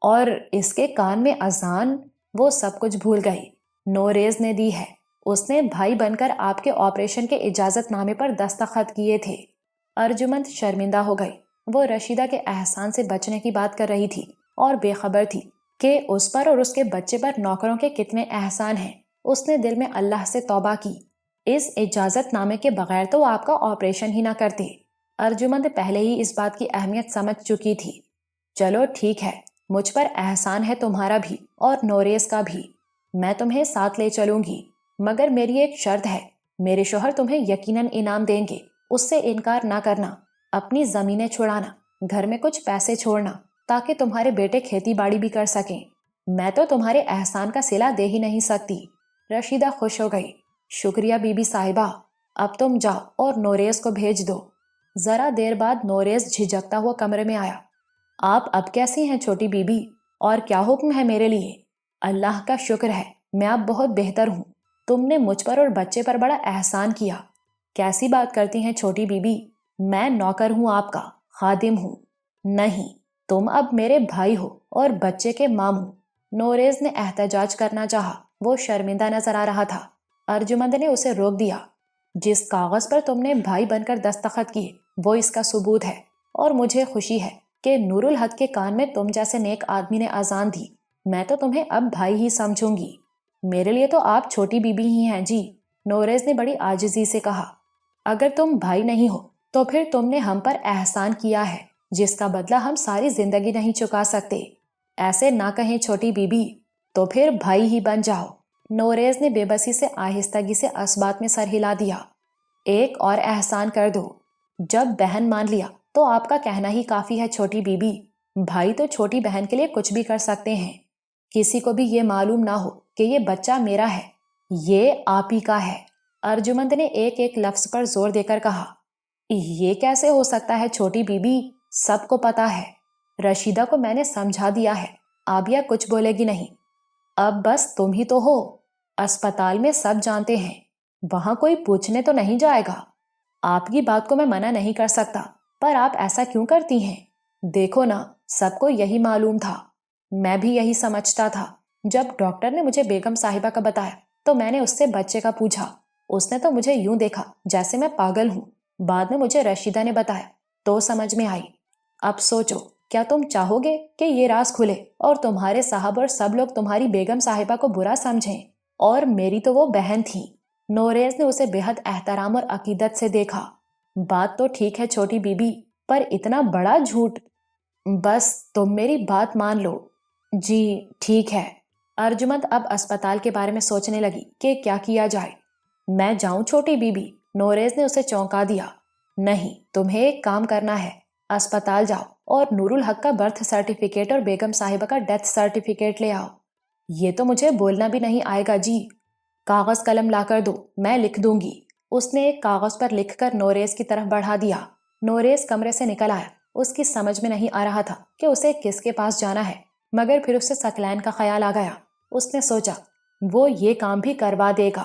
اور اس کے کان میں اذان، وہ سب کچھ بھول گئی۔ نوریز نے دی ہے، اس نے بھائی بن کر آپ کے آپریشن کے اجازت نامے پر دستخط کیے تھے۔ ارجمند شرمندہ ہو گئی، وہ رشیدہ کے احسان سے بچنے کی بات کر رہی تھی اور بے خبر تھی کہ اس پر اور اس کے بچے پر نوکروں کے کتنے احسان ہیں۔ اس نے دل میں اللہ سے توبہ کی، اس اجازت نامے کے بغیر تو آپ کا آپریشن ہی نہ کرتے۔ ارجمند پہلے ہی اس بات کی اہمیت سمجھ چکی تھی۔ چلو ٹھیک ہے، مجھ پر احسان ہے تمہارا بھی اور نوریز کا بھی، میں تمہیں ساتھ لے چلوں گی، مگر میری ایک شرط ہے، میرے شوہر تمہیں یقیناً انعام دیں گے، اس سے انکار نہ کرنا، اپنی زمینیں چھڑانا، گھر میں کچھ پیسے چھوڑنا، تاکہ تمہارے بیٹے کھیتی باڑی بھی کر سکیں، میں تو تمہارے احسان کا صلہ دے ہی نہیں سکتی۔ رشیدہ خوش ہو گئی۔ شکریہ بی بی صاحبہ، اب تم جاؤ اور نوریز کو بھیج دو۔ ذرا دیر بعد نوریز جھجکتا ہوا کمرے میں آیا۔ آپ اب کیسی ہیں چھوٹی بی بی، اور کیا حکم ہے میرے لیے؟ اللہ کا شکر ہے میں اب بہت بہتر ہوں، تم نے مجھ پر اور بچے پر بڑا احسان کیا۔ کیسی بات کرتی ہیں چھوٹی بی بی، میں نوکر ہوں آپ کا، خادم ہوں، نہیں، تم اب میرے بھائی ہو اور بچے کے ماموں۔ نوریز نے احتجاج کرنا چاہا، وہ شرمندہ نظر آ رہا تھا۔ ارجمند نے اسے روک دیا۔ جس کاغذ پر تم نے بھائی بن کر دستخط کیے وہ اس کا ثبوت ہے، اور مجھے خوشی ہے کہ نور الحق کے کان میں تم جیسے نیک آدمی نے اذان دی، میں تو تمہیں اب بھائی ہی سمجھوں گی۔ میرے لیے تو آپ چھوٹی بی بی ہی ہیں جی، نوریز نے بڑی عاجزی سے کہا۔ اگر تم بھائی نہیں ہو تو پھر تم نے ہم پر احسان کیا ہے جس کا بدلہ ہم ساری زندگی نہیں چکا سکتے، ایسے نہ کہیں چھوٹی بی بی، تو پھر بھائی ہی بن جاؤ۔ نوریز نے بے بسی سے آہستگی سے اسبات میں سر ہلا دیا۔ ایک اور احسان کر دو، جب بہن مان لیا تو آپ کا کہنا ہی کافی ہے چھوٹی بی بی، بھائی تو چھوٹی بہن کے لیے کچھ بھی کر سکتے ہیں۔ کسی کو بھی یہ معلوم نہ ہو کہ یہ بچہ میرا ہے، یہ آپ ہی کا ہے۔ ارجمند نے ایک ایک لفظ پر زور دے کر کہا۔ یہ کیسے ہو سکتا ہے چھوٹی بی بی، سب کو پتا ہے۔ رشیدہ کو میں نے سمجھا دیا ہے، عابیہ کچھ بولے گی نہیں۔ اب بس تم ہی تو ہو، اسپتال میں سب جانتے ہیں، وہاں کوئی پوچھنے تو نہیں جائے گا۔ آپ کی بات کو میں منع نہیں کر سکتا، پر آپ ایسا کیوں کرتی ہیں؟ دیکھو نا، سب کو یہی معلوم تھا، میں بھی یہی سمجھتا تھا۔ جب ڈاکٹر نے مجھے بیگم صاحبہ کا بتایا تو میں نے اس سے بچے کا پوچھا، اس نے تو مجھے یوں دیکھا جیسے میں پاگل ہوں۔ بعد میں مجھے رشیدہ نے بتایا تو سمجھ میں آئی۔ اب سوچو، کیا تم چاہو گے کہ یہ راز کھلے اور تمہارے صاحب اور سب لوگ تمہاری بیگم صاحبہ کو برا سمجھیں؟ اور میری تو وہ بہن تھی۔ نوریز نے اسے بے حد احترام اور عقیدت سے دیکھا۔ بات تو ٹھیک ہے چھوٹی بی بی، پر اتنا بڑا جھوٹ۔ بس تم میری بات مان لو۔ جی ٹھیک ہے۔ ارجمند اب اسپتال کے بارے میں سوچنے لگی کہ کیا کیا جائے۔ میں جاؤں چھوٹی بی بی؟ نوریز نے اسے چونکا دیا۔ نہیں، تمہیں ایک کام کرنا ہے، اسپتال جاؤ اور نور الحق کا برتھ سرٹیفکیٹ اور بیگم صاحبہ کا ڈیتھ سرٹیفکیٹ لے آؤ۔ یہ تو مجھے بولنا بھی نہیں آئے گا جی۔ کاغذ قلم لا کر دو، میں لکھ دوں گی۔ اس نے ایک کاغذ پر لکھ کر نوریز کی طرف بڑھا دیا۔ نوریز کمرے سے نکل آیا۔ اس کی سمجھ میں نہیں آ رہا تھا کہ اسے کس کے پاس جانا ہے، مگر پھر اسے ثقلین کا خیال آ گیا۔ اس نے سوچا وہ یہ کام بھی کروا دے گا۔